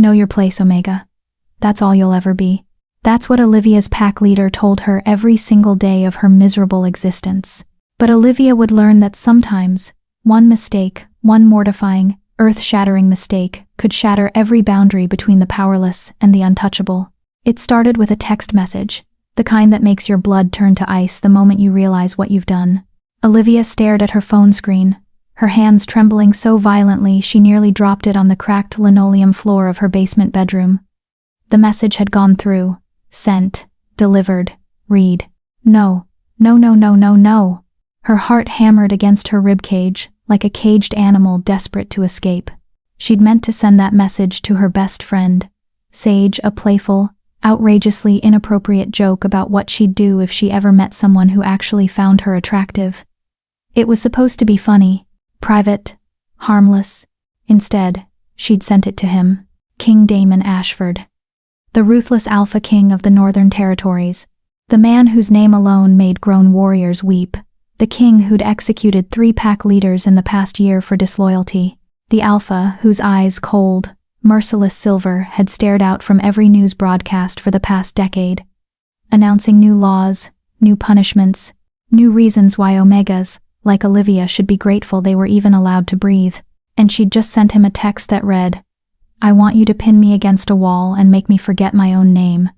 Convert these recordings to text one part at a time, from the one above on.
Know your place, Omega. That's all you'll ever be. That's what Olivia's pack leader told her every single day of her miserable existence. But Olivia would learn that sometimes, one mistake, one mortifying, earth-shattering mistake, could shatter every boundary between the powerless and the untouchable. It started with a text message, the kind that makes your blood turn to ice the moment you realize what you've done. Olivia stared at her phone screen, her hands trembling so violently she nearly dropped it on the cracked linoleum floor of her basement bedroom. The message had gone through. Sent. Delivered. Read. No. No, no, no, no, no. Her heart hammered against her ribcage, like a caged animal desperate to escape. She'd meant to send that message to her best friend, Sage, a playful, outrageously inappropriate joke about what she'd do if she ever met someone who actually found her attractive. It was supposed to be funny, private, harmless. Instead, she'd sent it to him, King Damon Ashford, the ruthless alpha king of the Northern Territories, the man whose name alone made grown warriors weep, the king who'd executed 3 pack leaders in the past year for disloyalty, the alpha whose eyes, cold, merciless silver, had stared out from every news broadcast for the past decade, announcing new laws, new punishments, new reasons why Omegas, like Olivia, should be grateful they were even allowed to breathe. And she'd just sent him a text that read, "I want you to pin me against a wall and make me forget my own name.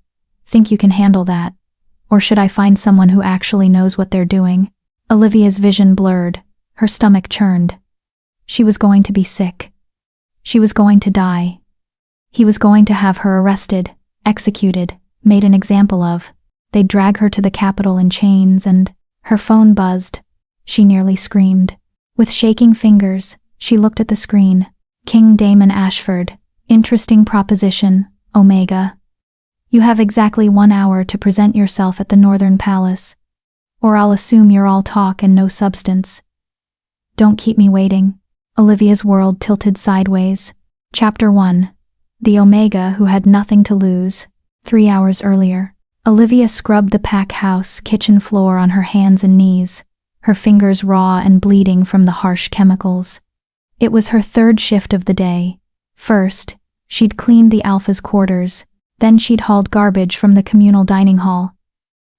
Think you can handle that? Or should I find someone who actually knows what they're doing?" Olivia's vision blurred, her stomach churned. She was going to be sick. She was going to die. He was going to have her arrested, executed, made an example of. They'd drag her to the Capitol in chains and... Her phone buzzed. She nearly screamed. With shaking fingers, she looked at the screen. King Damon Ashford. Interesting proposition, Omega. You have exactly 1 hour to present yourself at the Northern Palace, or I'll assume you're all talk and no substance. Don't keep me waiting. Olivia's world tilted sideways. Chapter 1. The Omega who had nothing to lose. 3 hours earlier. Olivia scrubbed the pack house kitchen floor on her hands and knees, her fingers raw and bleeding from the harsh chemicals. It was her 3rd shift of the day. First, she'd cleaned the Alpha's quarters, then she'd hauled garbage from the communal dining hall.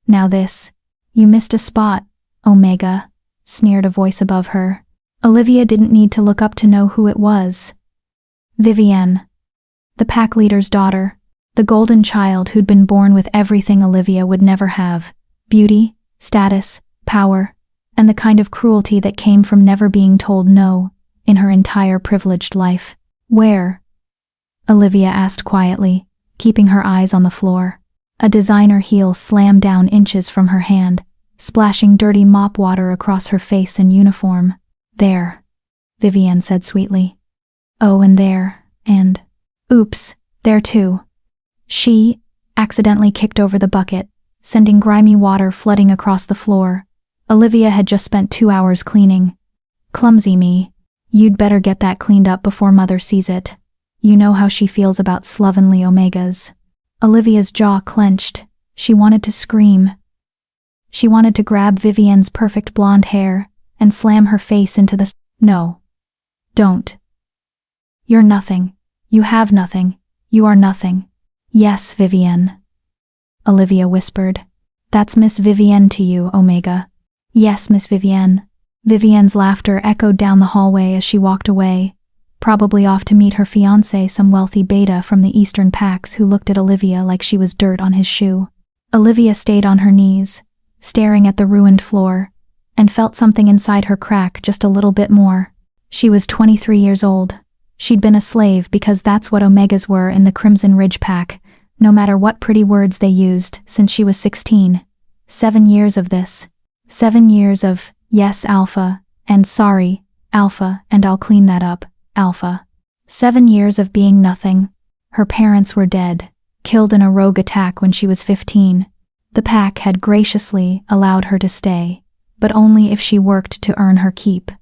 Now this. You missed a spot, Omega, sneered a voice above her. Olivia didn't need to look up to know who it was. Vivienne, the pack leader's daughter, the golden child who'd been born with everything Olivia would never have: beauty, status, power, and the kind of cruelty that came from never being told no in her entire privileged life. Where? Olivia asked quietly, keeping her eyes on the floor. A designer heel slammed down inches from her hand, splashing dirty mop water across her face and uniform. There, Vivienne said sweetly. Oh, and there, and... Oops, there too. She accidentally kicked over the bucket, sending grimy water flooding across the floor. Olivia had just spent 2 hours cleaning. Clumsy me. You'd better get that cleaned up before Mother sees it. You know how she feels about slovenly Omegas. Olivia's jaw clenched. She wanted to scream. She wanted to grab Vivienne's perfect blonde hair and slam her face into the... No. Don't. You're nothing. You have nothing. You are nothing. Yes, Vivienne. Olivia whispered. That's Miss Vivienne to you, Omega. Yes, Miss Vivienne. Vivienne's laughter echoed down the hallway as she walked away, probably off to meet her fiancé, some wealthy beta from the Eastern Packs who looked at Olivia like she was dirt on his shoe. Olivia stayed on her knees, staring at the ruined floor, and felt something inside her crack just a little bit more. She was 23 years old. She'd been a slave because that's what Omegas were in the Crimson Ridge Pack, no matter what pretty words they used, since she was 16. 7 years of this. 7 years of, yes, Alpha, and sorry, Alpha, and I'll clean that up, Alpha. 7 years of being nothing. Her parents were dead, killed in a rogue attack when she was 15. The pack had graciously allowed her to stay, but only if she worked to earn her keep.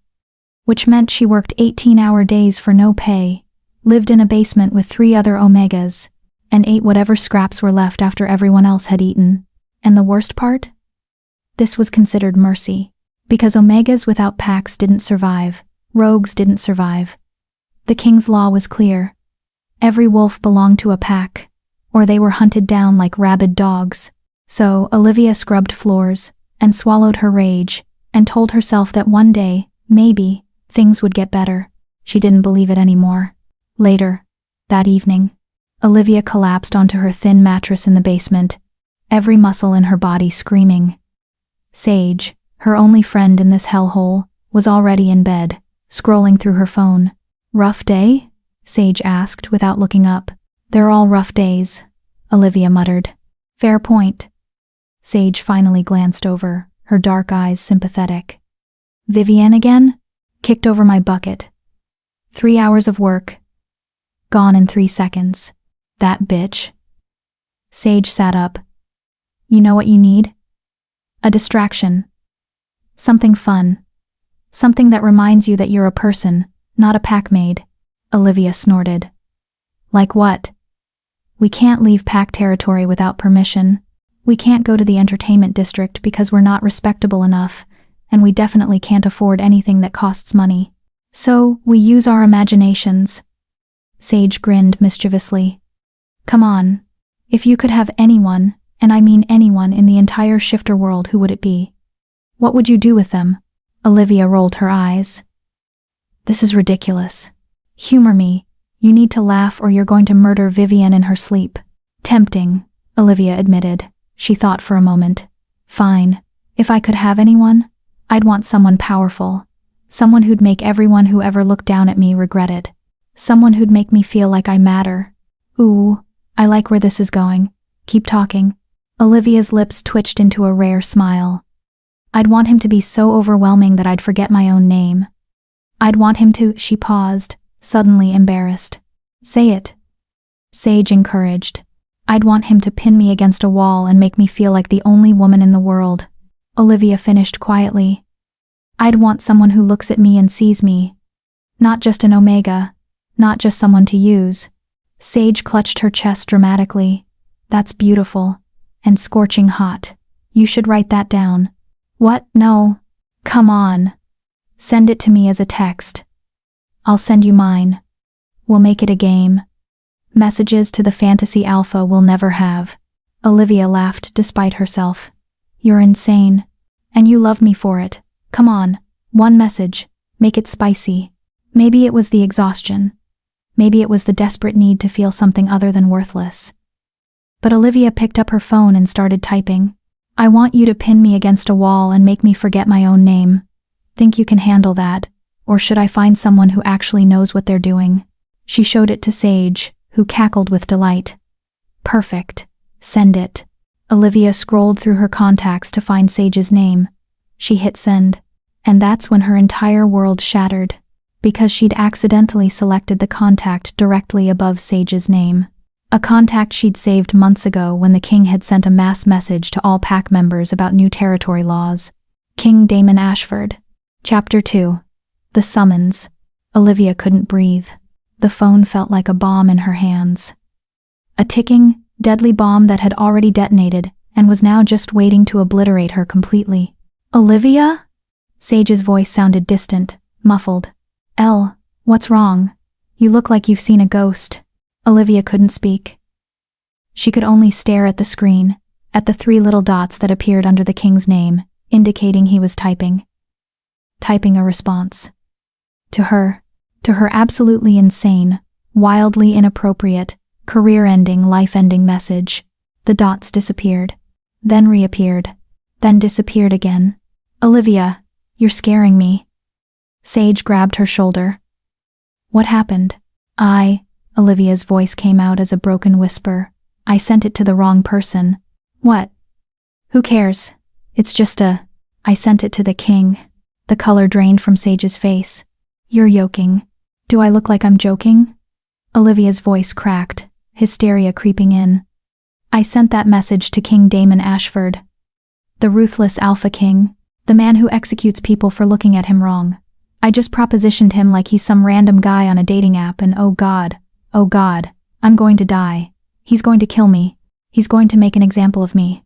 Which meant she worked 18-hour days for no pay, lived in a basement with 3 other Omegas, and ate whatever scraps were left after everyone else had eaten. And the worst part? This was considered mercy, because Omegas without packs didn't survive, rogues didn't survive. The king's law was clear. Every wolf belonged to a pack, or they were hunted down like rabid dogs. So Olivia scrubbed floors and swallowed her rage and told herself that one day, maybe, things would get better. She didn't believe it anymore. Later, that evening, Olivia collapsed onto her thin mattress in the basement, every muscle in her body screaming. Sage, her only friend in this hellhole, was already in bed, scrolling through her phone. "Rough day?" Sage asked without looking up. "They're all rough days," Olivia muttered. "Fair point." Sage finally glanced over, her dark eyes sympathetic. "Vivienne again? Kicked over my bucket. 3 hours of work. Gone in 3 seconds. That bitch." Sage sat up. "You know what you need? A distraction. Something fun. Something that reminds you that you're a person, not a pack-mate." Olivia snorted. "Like what?" "We can't leave pack territory without permission. We can't go to the entertainment district because we're not respectable enough, and we definitely can't afford anything that costs money. So, we use our imaginations." Sage grinned mischievously. "Come on. If you could have anyone, and I mean anyone in the entire shifter world, who would it be? What would you do with them?" Olivia rolled her eyes. "This is ridiculous. Humor me. You need to laugh or you're going to murder Vivienne in her sleep." "Tempting," Olivia admitted. She thought for a moment. "Fine. If I could have anyone, I'd want someone powerful. Someone who'd make everyone who ever looked down at me regret it. Someone who'd make me feel like I matter." "Ooh, I like where this is going. Keep talking." Olivia's lips twitched into a rare smile. "I'd want him to be so overwhelming that I'd forget my own name. I'd want him to—" She paused, suddenly embarrassed. "Say it." Sage encouraged. "I'd want him to pin me against a wall and make me feel like the only woman in the world." Olivia finished quietly. "I'd want someone who looks at me and sees me. Not just an omega, not just someone to use." Sage clutched her chest dramatically. "That's beautiful. And scorching hot. You should write that down." "What? No. Come on. Send it to me as a text. I'll send you mine. We'll make it a game. Messages to the fantasy alpha we'll never have." Olivia laughed despite herself. "You're insane. And you love me for it. Come on. One message. Make it spicy." Maybe it was the exhaustion. Maybe it was the desperate need to feel something other than worthless. But Olivia picked up her phone and started typing. "I want you to pin me against a wall and make me forget my own name. Think you can handle that? Or should I find someone who actually knows what they're doing?" She showed it to Sage, who cackled with delight. "Perfect. Send it." Olivia scrolled through her contacts to find Sage's name. She hit send. And that's when her entire world shattered, because she'd accidentally selected the contact directly above Sage's name. A contact she'd saved months ago when the king had sent a mass message to all pack members about new territory laws. King Damon Ashford. Chapter 2. The Summons. Olivia couldn't breathe. The phone felt like a bomb in her hands. A ticking, deadly bomb that had already detonated and was now just waiting to obliterate her completely. "Olivia?" Sage's voice sounded distant, muffled. "Elle, what's wrong? You look like you've seen a ghost." Olivia couldn't speak. She could only stare at the screen, at the 3 little dots that appeared under the king's name, indicating he was typing. Typing a response. To her absolutely insane, wildly inappropriate, career-ending, life-ending message. The dots disappeared, then reappeared, then disappeared again. "Olivia, you're scaring me." Sage grabbed her shoulder. "What happened?" Olivia's voice came out as a broken whisper. "I sent it to the wrong person." "What?" "Who cares? It's just I sent it to the king." The color drained from Sage's face. "You're joking. Do I look like I'm joking?" Olivia's voice cracked, hysteria creeping in. "I sent that message to King Damon Ashford. The ruthless Alpha King, the man who executes people for looking at him wrong. I just propositioned him like he's some random guy on a dating app and oh God, I'm going to die. He's going to kill me. He's going to make an example of me.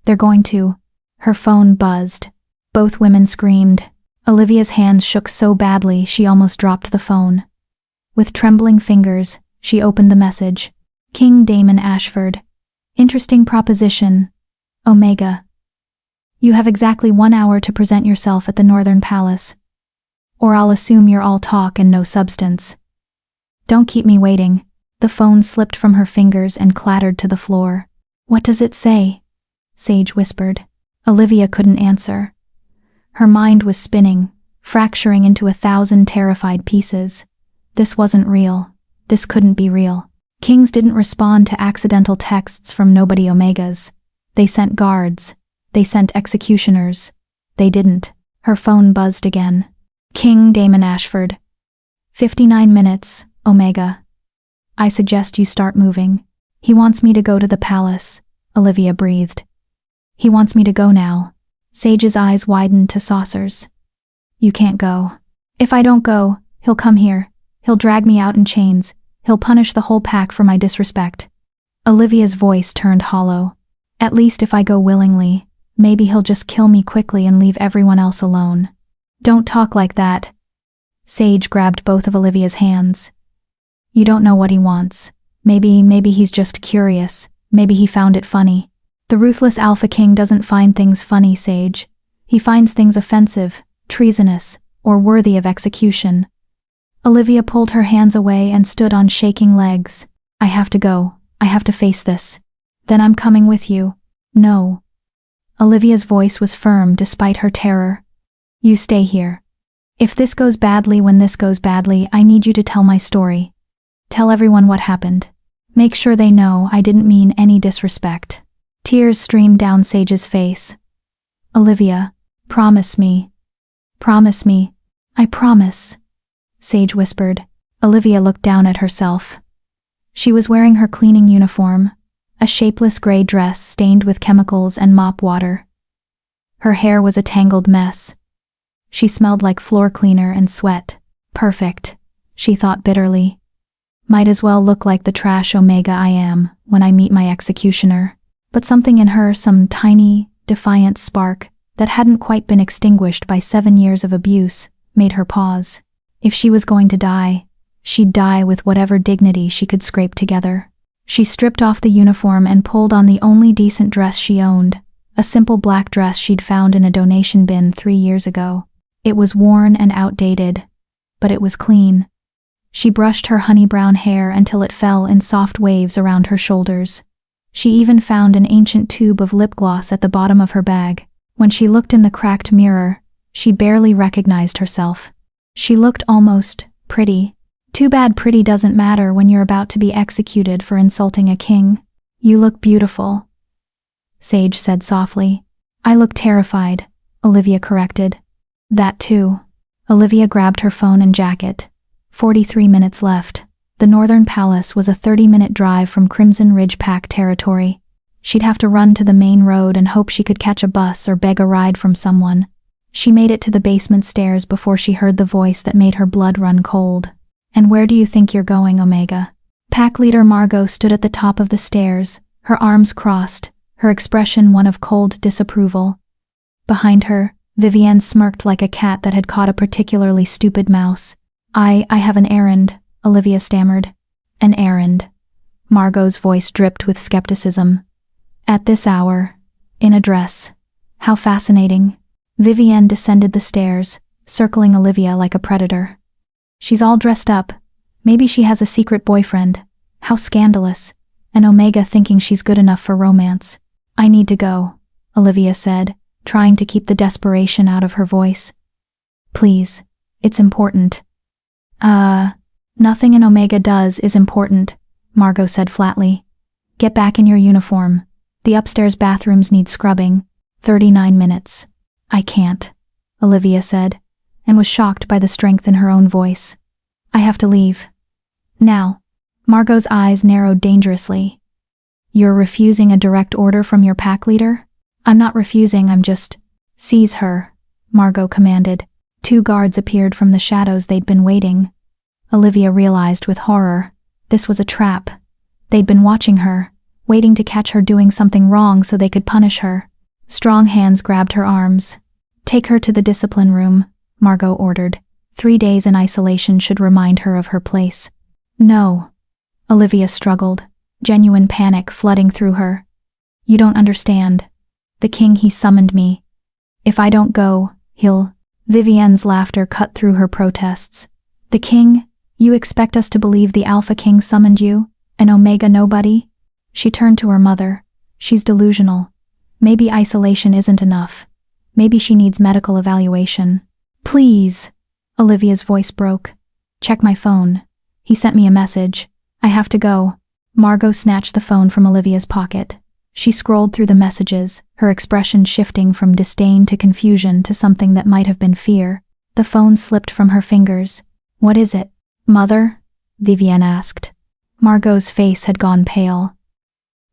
They're going to." Her phone buzzed. Both women screamed. Olivia's hands shook so badly she almost dropped the phone. With trembling fingers, She opened the message. King Damon Ashford. Interesting proposition. Omega. You have exactly 1 hour to present yourself at the Northern Palace. Or I'll assume you're all talk and no substance. Don't keep me waiting. The phone slipped from her fingers and clattered to the floor. What does it say? Sage whispered. Olivia couldn't answer. Her mind was spinning, fracturing into 1,000 terrified pieces. This wasn't real. This couldn't be real. Kings didn't respond to accidental texts from nobody Omegas. They sent guards. They sent executioners. They didn't. Her phone buzzed again. King Damon Ashford. 59 minutes, Omega. I suggest you start moving. He wants me to go to the palace, Olivia breathed. He wants me to go now. Sage's eyes widened to saucers. You can't go. If I don't go, he'll come here. He'll drag me out in chains. He'll punish the whole pack for my disrespect. Olivia's voice turned hollow. At least if I go willingly, maybe he'll just kill me quickly and leave everyone else alone. Don't talk like that. Sage grabbed both of Olivia's hands. You don't know what he wants. Maybe he's just curious. Maybe he found it funny. The ruthless Alpha King doesn't find things funny, Sage. He finds things offensive, treasonous, or worthy of execution. Olivia pulled her hands away and stood on shaking legs. I have to go. I have to face this. Then I'm coming with you. No. Olivia's voice was firm despite her terror. You stay here. If this goes badly when this goes badly, I need you to tell my story. Tell everyone what happened. Make sure they know I didn't mean any disrespect. Tears streamed down Sage's face. Olivia, promise me. Promise me. I promise. Sage whispered. Olivia looked down at herself. She was wearing her cleaning uniform, a shapeless gray dress stained with chemicals and mop water. Her hair was a tangled mess. She smelled like floor cleaner and sweat. Perfect, she thought bitterly. Might as well look like the trash Omega I am when I meet my executioner. But something in her, some tiny, defiant spark that hadn't quite been extinguished by 7 years of abuse, made her pause. If she was going to die, she'd die with whatever dignity she could scrape together. She stripped off the uniform and pulled on the only decent dress she owned, a simple black dress she'd found in a donation bin 3 years ago. It was worn and outdated, but it was clean. She brushed her honey-brown hair until it fell in soft waves around her shoulders. She even found an ancient tube of lip gloss at the bottom of her bag. When she looked in the cracked mirror, she barely recognized herself. She looked almost pretty. Too bad pretty doesn't matter when you're about to be executed for insulting a king. You look beautiful, Sage said softly. I look terrified, Olivia corrected. That too. Olivia grabbed her phone and jacket. 43 minutes left. The Northern Palace was a 30-minute drive from Crimson Ridge Pack territory. She'd have to run to the main road and hope she could catch a bus or beg a ride from someone. She made it to the basement stairs before she heard the voice that made her blood run cold. And where do you think you're going, Omega? Pack leader Margot stood at the top of the stairs, her arms crossed, her expression one of cold disapproval. Behind her, Vivienne smirked like a cat that had caught a particularly stupid mouse. I have an errand, Olivia stammered. An errand. Margot's voice dripped with skepticism. At this hour, in a dress. How fascinating. Vivienne descended the stairs, circling Olivia like a predator. She's all dressed up. Maybe she has a secret boyfriend. How scandalous. And Omega thinking she's good enough for romance. I need to go, Olivia said, trying to keep the desperation out of her voice. Please, it's important. Nothing an Omega does is important, Margot said flatly. Get back in your uniform. The upstairs bathrooms need scrubbing. 39 minutes. I can't, Olivia said, and was shocked by the strength in her own voice. I have to leave. Now. Margot's eyes narrowed dangerously. You're refusing a direct order from your pack leader? I'm not refusing, I'm just… Seize her, Margot commanded. 2 guards appeared from the shadows they'd been waiting. Olivia realized with horror. This was a trap. They'd been watching her, waiting to catch her doing something wrong so they could punish her. Strong hands grabbed her arms. Take her to the discipline room, Margot ordered. 3 days in isolation should remind her of her place. No. Olivia struggled, genuine panic flooding through her. You don't understand. The king, he summoned me. If I don't go, he'll… Vivienne's laughter cut through her protests. The king? You expect us to believe the Alpha King summoned you? An Omega nobody? She turned to her mother. She's delusional. Maybe isolation isn't enough. Maybe she needs medical evaluation. Please. Olivia's voice broke. Check my phone. He sent me a message. I have to go. Margot snatched the phone from Olivia's pocket. She scrolled through the messages, her expression shifting from disdain to confusion to something that might have been fear. The phone slipped from her fingers. What is it? Mother? Vivienne asked. Margot's face had gone pale.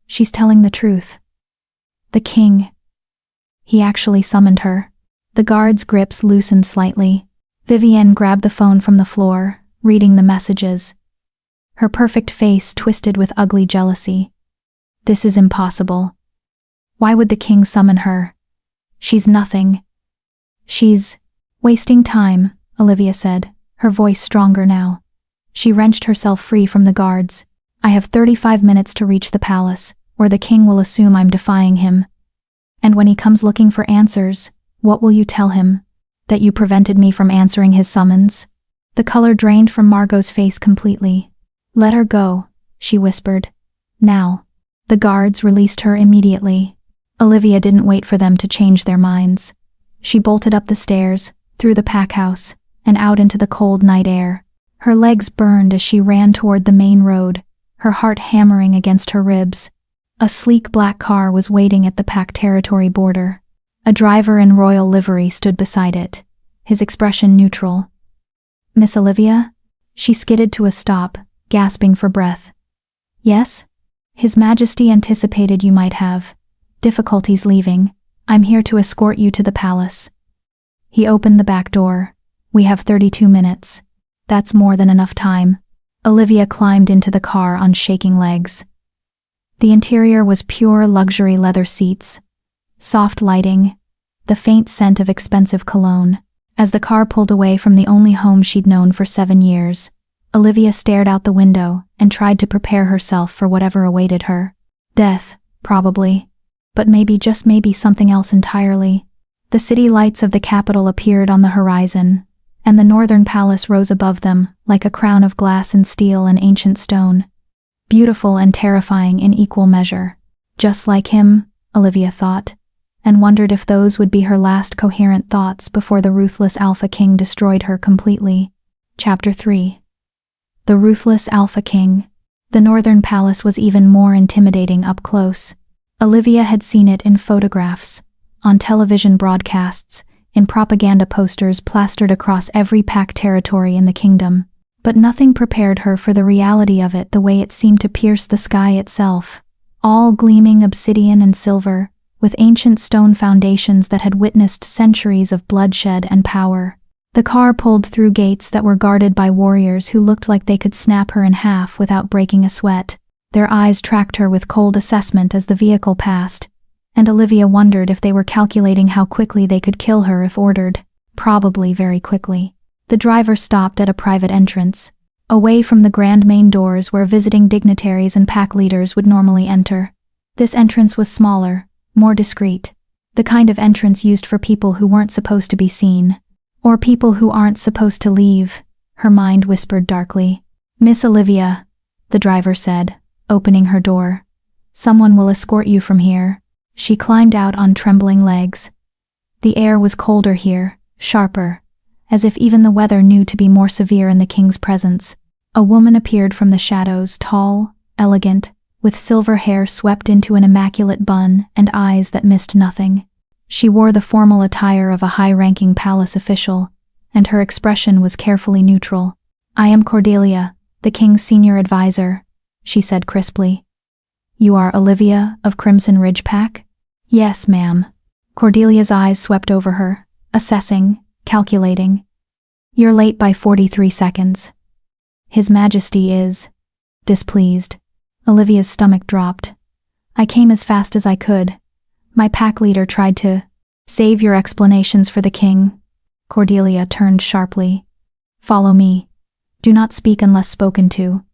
She's telling the truth. The king. He actually summoned her. The guard's grips loosened slightly. Vivienne grabbed the phone from the floor, reading the messages. Her perfect face twisted with ugly jealousy. This is impossible. Why would the king summon her? She's nothing. She's wasting time, Olivia said, her voice stronger now. She wrenched herself free from the guards. I have 35 minutes to reach the palace, or the king will assume I'm defying him. And when he comes looking for answers, what will you tell him? That you prevented me from answering his summons? The color drained from Margot's face completely. Let her go, she whispered. Now. The guards released her immediately. Olivia didn't wait for them to change their minds. She bolted up the stairs, through the pack house, and out into the cold night air. Her legs burned as she ran toward the main road, her heart hammering against her ribs. A sleek black car was waiting at the pack territory border. A driver in royal livery stood beside it, his expression neutral. Miss Olivia? She skidded to a stop, gasping for breath. Yes? His Majesty anticipated you might have difficulties leaving. I'm here to escort you to the palace. He opened the back door. We have 32 minutes. That's more than enough time. Olivia climbed into the car on shaking legs. The interior was pure luxury leather seats, soft lighting, the faint scent of expensive cologne. As the car pulled away from the only home she'd known for 7 years, Olivia stared out the window and tried to prepare herself for whatever awaited her. Death, probably. But maybe, just maybe, something else entirely. The city lights of the capital appeared on the horizon, and the northern palace rose above them, like a crown of glass and steel and ancient stone. Beautiful and terrifying in equal measure. Just like him, Olivia thought, and wondered if those would be her last coherent thoughts before the ruthless Alpha King destroyed her completely. Chapter 3. The Ruthless Alpha King. The northern palace was even more intimidating up close. Olivia had seen it in photographs, on television broadcasts, in propaganda posters plastered across every pack territory in the kingdom. But nothing prepared her for the reality of it the way it seemed to pierce the sky itself. All gleaming obsidian and silver, with ancient stone foundations that had witnessed centuries of bloodshed and power. The car pulled through gates that were guarded by warriors who looked like they could snap her in half without breaking a sweat. Their eyes tracked her with cold assessment as the vehicle passed, and Olivia wondered if they were calculating how quickly they could kill her if ordered. Probably very quickly. The driver stopped at a private entrance, away from the grand main doors where visiting dignitaries and pack leaders would normally enter. This entrance was smaller, more discreet, the kind of entrance used for people who weren't supposed to be seen. Or people who aren't supposed to leave, her mind whispered darkly. Miss Olivia, the driver said, opening her door. Someone will escort you from here. She climbed out on trembling legs. The air was colder here, sharper, as if even the weather knew to be more severe in the king's presence. A woman appeared from the shadows, tall, elegant, with silver hair swept into an immaculate bun and eyes that missed nothing. She wore the formal attire of a high-ranking palace official, and her expression was carefully neutral. I am Cordelia, the king's senior advisor, she said crisply. You are Olivia of Crimson Ridge Pack? Yes, ma'am. Cordelia's eyes swept over her, assessing, calculating. You're late by 43 seconds. His Majesty is displeased. Olivia's stomach dropped. I came as fast as I could. My pack leader tried to save your explanations for the king. Cordelia turned sharply. Follow me. Do not speak unless spoken to.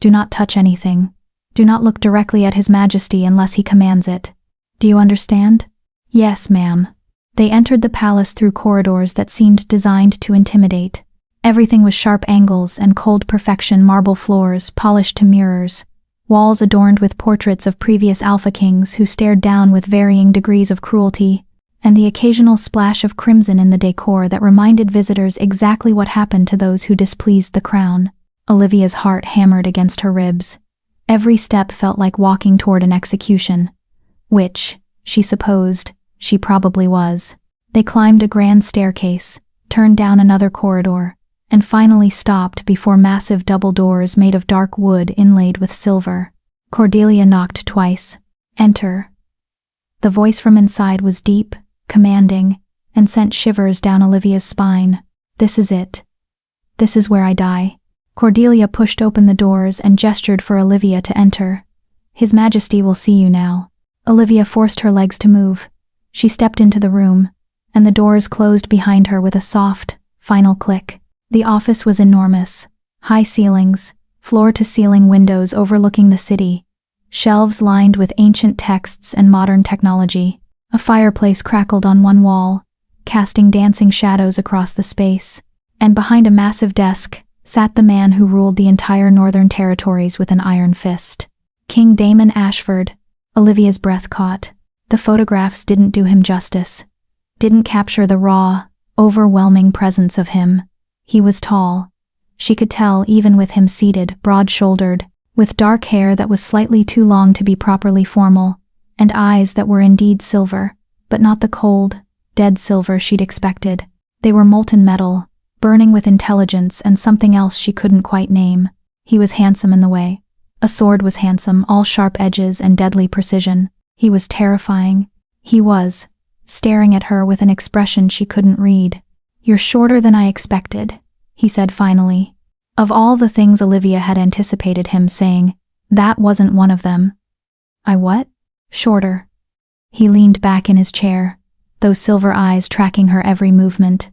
Do not touch anything. Do not look directly at His Majesty unless he commands it. Do you understand? Yes, ma'am. They entered the palace through corridors that seemed designed to intimidate. Everything was sharp angles and cold perfection, marble floors polished to mirrors, walls adorned with portraits of previous Alpha Kings who stared down with varying degrees of cruelty, and the occasional splash of crimson in the decor that reminded visitors exactly what happened to those who displeased the crown. Olivia's heart hammered against her ribs. Every step felt like walking toward an execution, which, she supposed, she probably was. They climbed a grand staircase, turned down another corridor, and finally stopped before massive double doors made of dark wood inlaid with silver. Cordelia knocked twice. Enter. The voice from inside was deep, commanding, and sent shivers down Olivia's spine. This is it. This is where I die. Cordelia pushed open the doors and gestured for Olivia to enter. His Majesty will see you now. Olivia forced her legs to move. She stepped into the room, and the doors closed behind her with a soft, final click. The office was enormous. High ceilings, floor-to-ceiling windows overlooking the city, shelves lined with ancient texts and modern technology. A fireplace crackled on one wall, casting dancing shadows across the space, and behind a massive desk sat the man who ruled the entire Northern Territories with an iron fist. King Damon Ashford. Olivia's breath caught. The photographs didn't do him justice, didn't capture the raw, overwhelming presence of him. He was tall. She could tell even with him seated, broad-shouldered, with dark hair that was slightly too long to be properly formal, and eyes that were indeed silver, but not the cold, dead silver she'd expected. They were molten metal, burning with intelligence and something else she couldn't quite name. He was handsome in the way. A sword was handsome, all sharp edges and deadly precision. He was terrifying. He was, staring at her with an expression she couldn't read. "You're shorter than I expected," he said finally. Of all the things Olivia had anticipated him saying, that wasn't one of them. "I what?" "Shorter." He leaned back in his chair, those silver eyes tracking her every movement.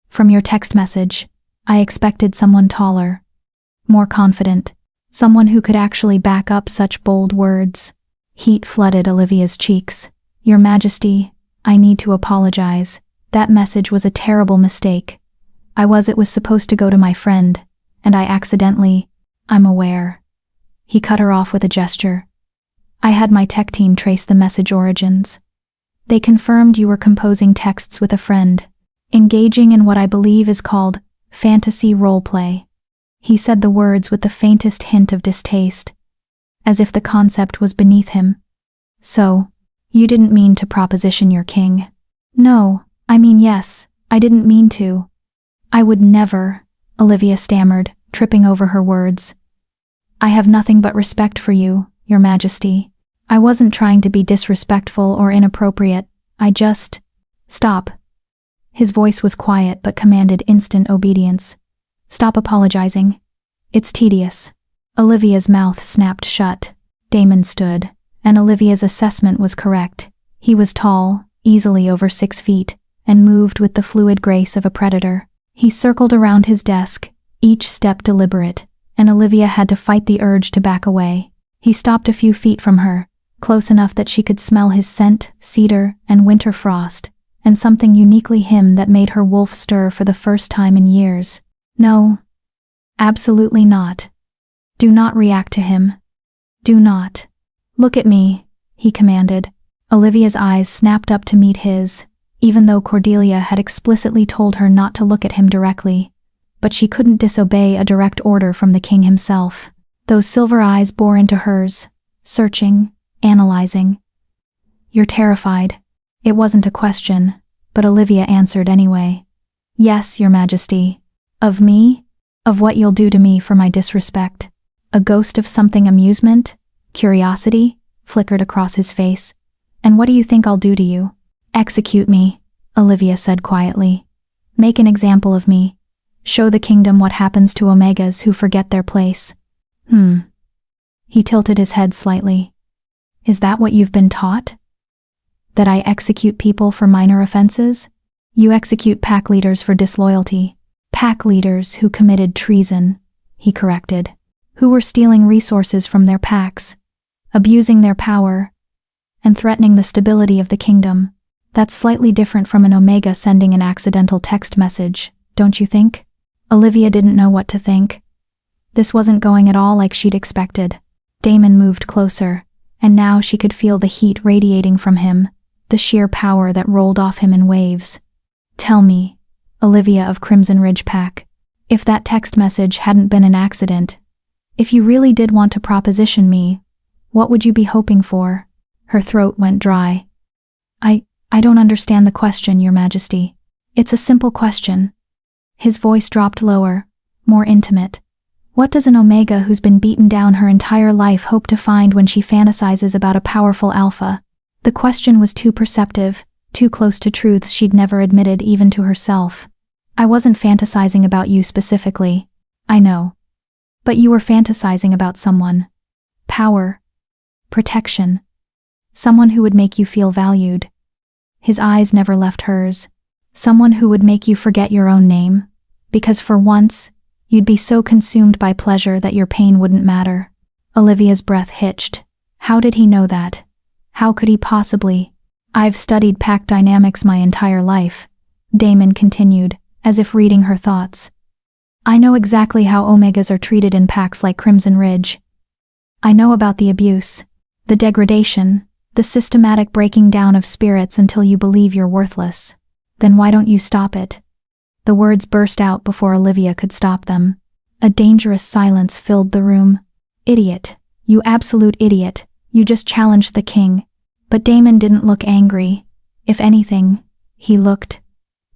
"From your text message, I expected someone taller, more confident, someone who could actually back up such bold words." Heat flooded Olivia's cheeks. "Your Majesty, I need to apologize. That message was a terrible mistake. It was supposed to go to my friend, and I accidentally, I'm aware." He cut her off with a gesture. "I had my tech team trace the message origins. They confirmed you were composing texts with a friend, engaging in what I believe is called fantasy roleplay." He said the words with the faintest hint of distaste, as if the concept was beneath him. "So, you didn't mean to proposition your king?" "No, I mean yes, I didn't mean to. I would never," Olivia stammered, tripping over her words. "I have nothing but respect for you, Your Majesty. I wasn't trying to be disrespectful or inappropriate, I just—" "Stop." His voice was quiet but commanded instant obedience. "Stop apologizing. It's tedious." Olivia's mouth snapped shut. Damon stood, and Olivia's assessment was correct. He was tall, easily over 6 feet, and moved with the fluid grace of a predator. He circled around his desk, each step deliberate, and Olivia had to fight the urge to back away. He stopped a few feet from her, close enough that she could smell his scent, cedar, and winter frost, and something uniquely him that made her wolf stir for the first time in years. "No. Absolutely not. Do not react to him. Do not. Look at me," he commanded. Olivia's eyes snapped up to meet his, even though Cordelia had explicitly told her not to look at him directly. But she couldn't disobey a direct order from the king himself. Those silver eyes bore into hers, searching, analyzing. "You're terrified." It wasn't a question, but Olivia answered anyway. "Yes, Your Majesty." "Of me? Of what you'll do to me for my disrespect?" A ghost of something amusement, curiosity, flickered across his face. "And what do you think I'll do to you?" "Execute me," Olivia said quietly. "Make an example of me. Show the kingdom what happens to Omegas who forget their place." He tilted his head slightly. "Is that what you've been taught? That I execute people for minor offenses? You execute pack leaders for disloyalty. Pack leaders who committed treason," he corrected. who were stealing resources from their packs, abusing their power, and threatening the stability of the kingdom. That's slightly different from an Omega sending an accidental text message, don't you think? Olivia didn't know what to think. This wasn't going at all like she'd expected. Damon moved closer, and now she could feel the heat radiating from him, the sheer power that rolled off him in waves. Tell me, Olivia of Crimson Ridge Pack, if that text message hadn't been an accident, if you really did want to proposition me, what would you be hoping for? Her throat went dry. I don't understand the question, Your Majesty. It's a simple question. His voice dropped lower, more intimate. What does an Omega who's been beaten down her entire life hope to find when she fantasizes about a powerful alpha? The question was too perceptive, too close to truths she'd never admitted even to herself. I wasn't fantasizing about you specifically. I know. But you were fantasizing about someone. Power. Protection. Someone who would make you feel valued. His eyes never left hers. Someone who would make you forget your own name. Because for once, you'd be so consumed by pleasure that your pain wouldn't matter. Olivia's breath hitched. How did he know that? How could he possibly? I've studied pack dynamics my entire life, Damon continued, as if reading her thoughts. I know exactly how Omegas are treated in packs like Crimson Ridge. I know about the abuse, the degradation, the systematic breaking down of spirits until you believe you're worthless. Then why don't you stop it? The words burst out before Olivia could stop them. A dangerous silence filled the room. Idiot. You absolute idiot. You just challenged the king. But Damon didn't look angry. If anything, he looked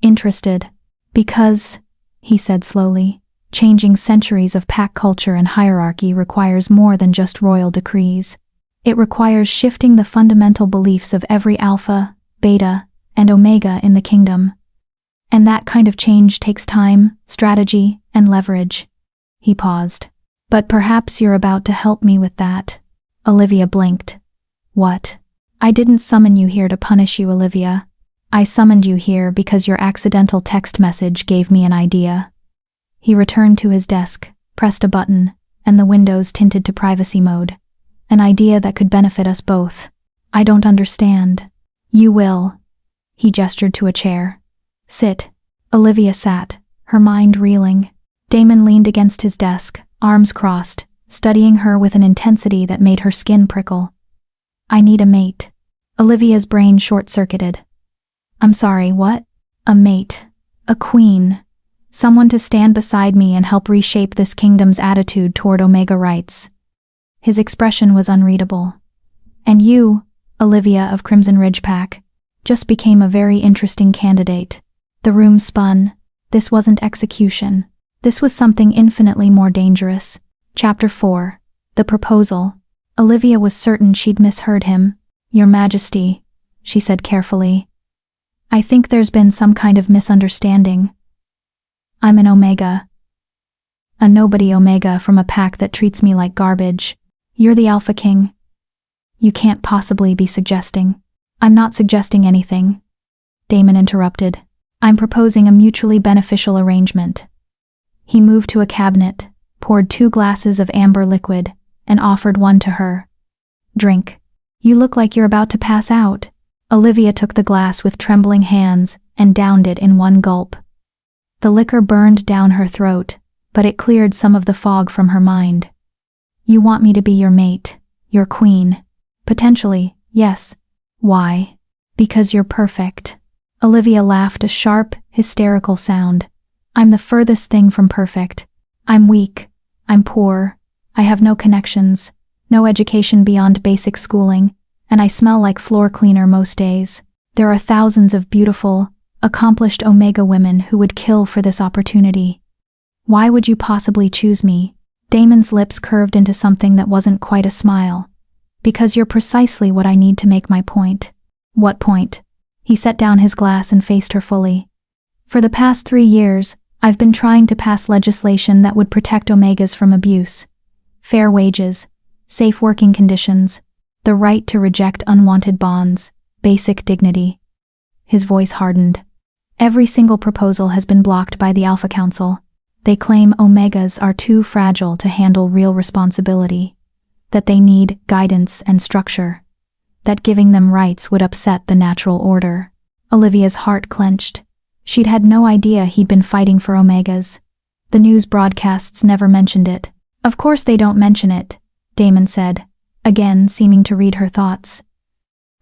interested. Because, he said slowly, changing centuries of pack culture and hierarchy requires more than just royal decrees. It requires shifting the fundamental beliefs of every alpha, beta, and omega in the kingdom. And that kind of change takes time, strategy, and leverage. He paused. But perhaps you're about to help me with that. Olivia blinked. What? I didn't summon you here to punish you, Olivia. I summoned you here because your accidental text message gave me an idea. He returned to his desk, pressed a button, and the windows tinted to privacy mode. An idea that could benefit us both. I don't understand. You will. He gestured to a chair. Sit. Olivia sat, her mind reeling. Damon leaned against his desk, arms crossed, studying her with an intensity that made her skin prickle. I need a mate. Olivia's brain short-circuited. I'm sorry, what? A mate. A queen. Someone to stand beside me and help reshape this kingdom's attitude toward Omega rights. His expression was unreadable. And you, Olivia of Crimson Ridge Pack, just became a very interesting candidate. The room spun. This wasn't execution. This was something infinitely more dangerous. Chapter 4. The Proposal. Olivia was certain she'd misheard him. Your Majesty, she said carefully. I think there's been some kind of misunderstanding. I'm an Omega. A nobody Omega from a pack that treats me like garbage. You're the Alpha King. You can't possibly be suggesting. I'm not suggesting anything. Damon interrupted. I'm proposing a mutually beneficial arrangement. He moved to a cabinet, poured 2 glasses of amber liquid, and offered one to her. Drink. You look like you're about to pass out. Olivia took the glass with trembling hands and downed it in one gulp. The liquor burned down her throat, but it cleared some of the fog from her mind. You want me to be your mate, your queen. Potentially, yes. Why? Because you're perfect. Olivia laughed a sharp, hysterical sound. I'm the furthest thing from perfect. I'm weak. I'm poor. I have no connections, no education beyond basic schooling, and I smell like floor cleaner most days. There are thousands of beautiful, accomplished Omega women who would kill for this opportunity. Why would you possibly choose me? Damon's lips curved into something that wasn't quite a smile. Because you're precisely what I need to make my point. What point? He set down his glass and faced her fully. For the past 3 years, I've been trying to pass legislation that would protect Omegas from abuse. Fair wages, safe working conditions, the right to reject unwanted bonds, basic dignity. His voice hardened. Every single proposal has been blocked by the Alpha Council. They claim Omegas are too fragile to handle real responsibility, that they need guidance and structure, that giving them rights would upset the natural order. Olivia's heart clenched. She'd had no idea he'd been fighting for Omegas. The news broadcasts never mentioned it. Of course they don't mention it, Damon said, again seeming to read her thoughts.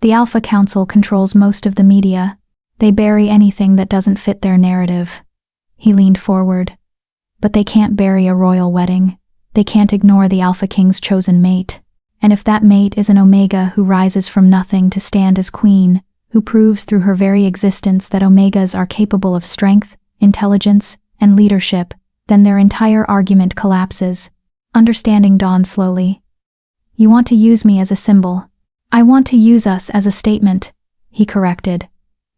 The Alpha Council controls most of the media. They bury anything that doesn't fit their narrative. He leaned forward. But they can't bury a royal wedding. They can't ignore the Alpha King's chosen mate. And if that mate is an Omega who rises from nothing to stand as queen, who proves through her very existence that Omegas are capable of strength, intelligence, and leadership, then their entire argument collapses. Understanding dawned slowly. You want to use me as a symbol. I want to use us as a statement, he corrected.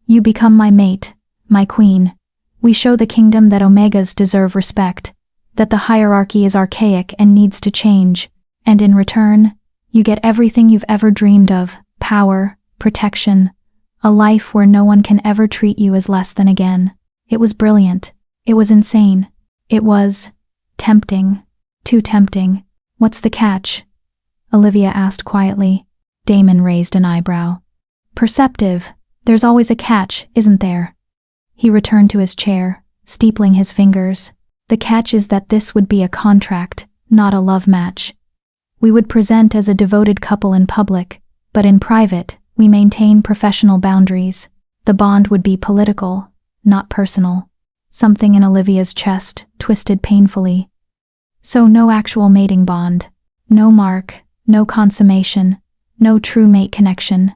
You become my mate, my queen. We show the kingdom that Omegas deserve respect, that the hierarchy is archaic and needs to change, and in return, you get everything you've ever dreamed of: power, protection, a life where no one can ever treat you as less than again. It was brilliant. It was insane. It was tempting. Too tempting. What's the catch? Olivia asked quietly. Damon raised an eyebrow. Perceptive. There's always a catch, isn't there? He returned to his chair, steepling his fingers. The catch is that this would be a contract, not a love match. We would present as a devoted couple in public, but in private, we maintain professional boundaries. The bond would be political, not personal. Something in Olivia's chest twisted painfully. So no actual mating bond. No mark, no consummation, no true mate connection.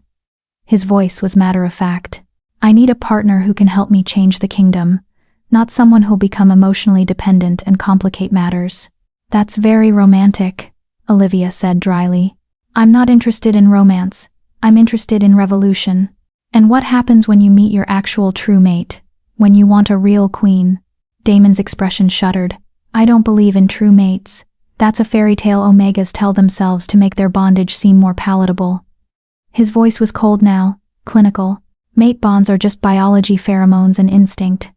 His voice was matter-of-fact. I need a partner who can help me change the kingdom, not someone who'll become emotionally dependent and complicate matters. That's very romantic, Olivia said dryly. I'm not interested in romance. I'm interested in revolution. And what happens when you meet your actual true mate? When you want a real queen? Damon's expression shuddered. I don't believe in true mates. That's a fairy tale Omegas tell themselves to make their bondage seem more palatable. His voice was cold now, clinical. Mate bonds are just biology, pheromones, and instinct.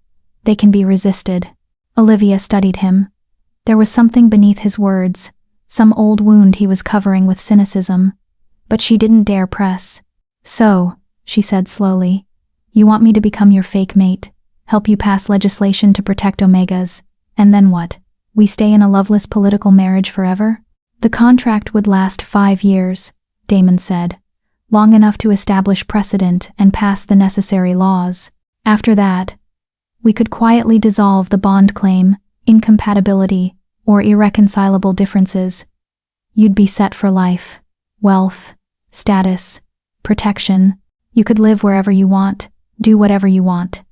They can be resisted. Olivia studied him. There was something beneath his words, some old wound he was covering with cynicism. But she didn't dare press. So, she said slowly, you want me to become your fake mate, help you pass legislation to protect Omegas, and then what? We stay in a loveless political marriage forever? The contract would last 5 years, Damon said. Long enough to establish precedent and pass the necessary laws. After that, we could quietly dissolve the bond claim, incompatibility, or irreconcilable differences. You'd be set for life. Wealth, status, protection. You could live wherever you want, do whatever you want.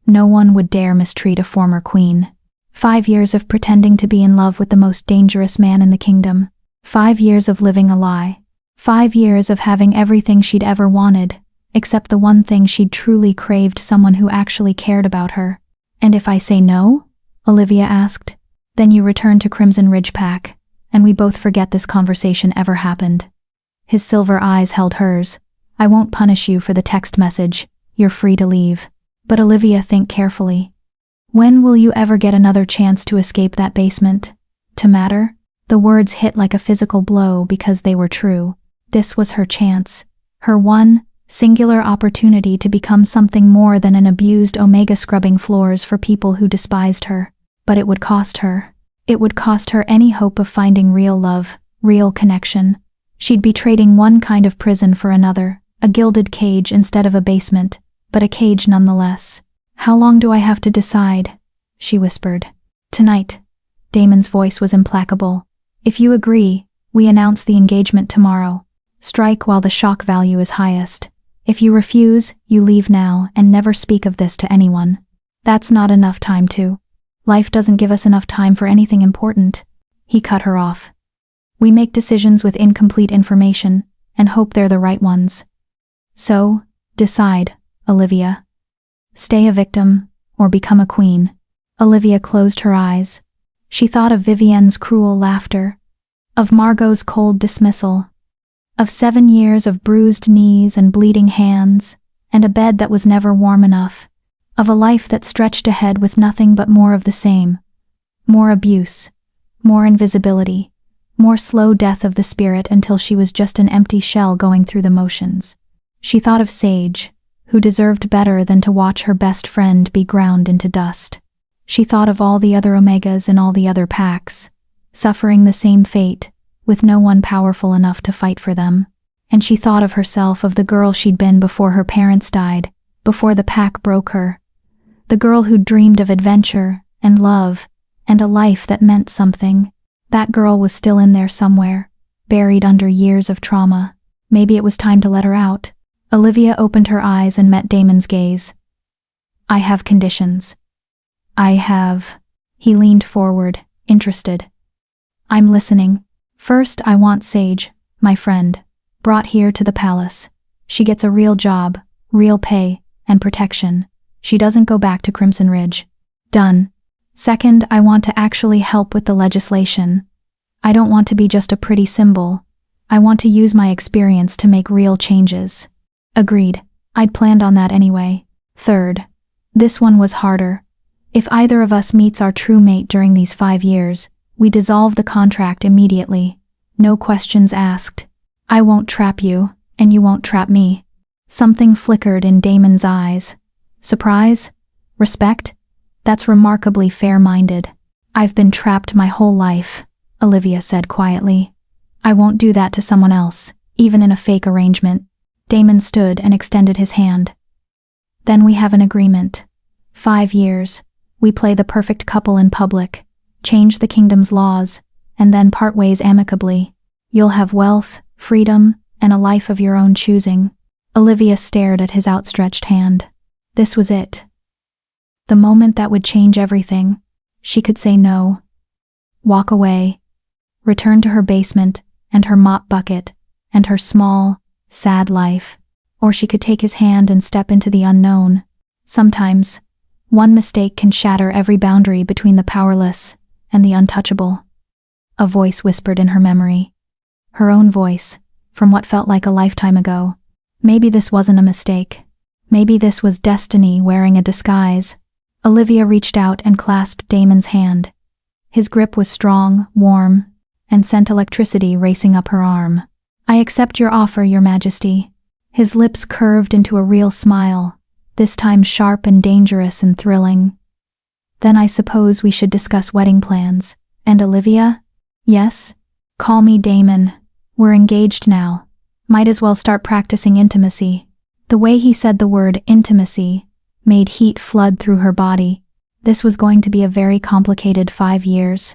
No one would dare mistreat a former queen. 5 years of pretending to be in love with the most dangerous man in the kingdom. 5 years of living a lie. 5 years of having everything she'd ever wanted, except the one thing she'd truly craved: someone who actually cared about her. And if I say no? Olivia asked. Then you return to Crimson Ridge Pack, and we both forget this conversation ever happened. His silver eyes held hers. I won't punish you for the text message. You're free to leave. But Olivia, think carefully. When will you ever get another chance to escape that basement? To matter? The words hit like a physical blow because they were true. This was her chance. Her one, singular opportunity to become something more than an abused Omega scrubbing floors for people who despised her. But it would cost her. It would cost her any hope of finding real love, real connection. She'd be trading one kind of prison for another, a gilded cage instead of a basement, but a cage nonetheless. How long do I have to decide? She whispered. Tonight. Damon's voice was implacable. If you agree, we announce the engagement tomorrow. Strike while the shock value is highest. If you refuse, you leave now and never speak of this to anyone. That's not enough time to. Life doesn't give us enough time for anything important. He cut her off. We make decisions with incomplete information and hope they're the right ones. So, decide, Olivia. Stay a victim or become a queen. Olivia closed her eyes. She thought of Vivienne's cruel laughter, of Margot's cold dismissal, of 7 years of bruised knees and bleeding hands, and a bed that was never warm enough, of a life that stretched ahead with nothing but more of the same. More abuse, more invisibility, more slow death of the spirit until she was just an empty shell going through the motions. She thought of Sage, who deserved better than to watch her best friend be ground into dust. She thought of all the other Omegas in all the other packs, suffering the same fate, with no one powerful enough to fight for them. And she thought of herself, of the girl she'd been before her parents died, before the pack broke her. The girl who'd dreamed of adventure and love and a life that meant something. That girl was still in there somewhere, buried under years of trauma. Maybe it was time to let her out. Olivia opened her eyes and met Damon's gaze. I have conditions. I have... He leaned forward, interested. I'm listening. First, I want Sage, my friend, brought here to the palace. She gets a real job, real pay, and protection. She doesn't go back to Crimson Ridge. Done. Second, I want to actually help with the legislation. I don't want to be just a pretty symbol. I want to use my experience to make real changes. Agreed. I'd planned on that anyway. Third, this one was harder. If either of us meets our true mate during these 5 years, we dissolve the contract immediately. No questions asked. I won't trap you, and you won't trap me. Something flickered in Damon's eyes. Surprise? Respect? That's remarkably fair-minded. I've been trapped my whole life, Olivia said quietly. I won't do that to someone else, even in a fake arrangement. Damon stood and extended his hand. Then we have an agreement. 5 years. We play the perfect couple in public, change the kingdom's laws, and then part ways amicably. You'll have wealth, freedom, and a life of your own choosing. Olivia stared at his outstretched hand. This was it. The moment that would change everything. She could say no. Walk away. Return to her basement, and her mop bucket, and her small, sad life. Or she could take his hand and step into the unknown. Sometimes, one mistake can shatter every boundary between the powerless and the untouchable. A voice whispered in her memory. Her own voice, from what felt like a lifetime ago. Maybe this wasn't a mistake. Maybe this was destiny wearing a disguise. Olivia reached out and clasped Damon's hand. His grip was strong, warm, and sent electricity racing up her arm. I accept your offer, Your Majesty. His lips curved into a real smile, this time sharp and dangerous and thrilling. Then I suppose we should discuss wedding plans. And Olivia? Yes? Call me Damon. We're engaged now. Might as well start practicing intimacy. The way he said the word intimacy made heat flood through her body. This was going to be a very complicated 5 years.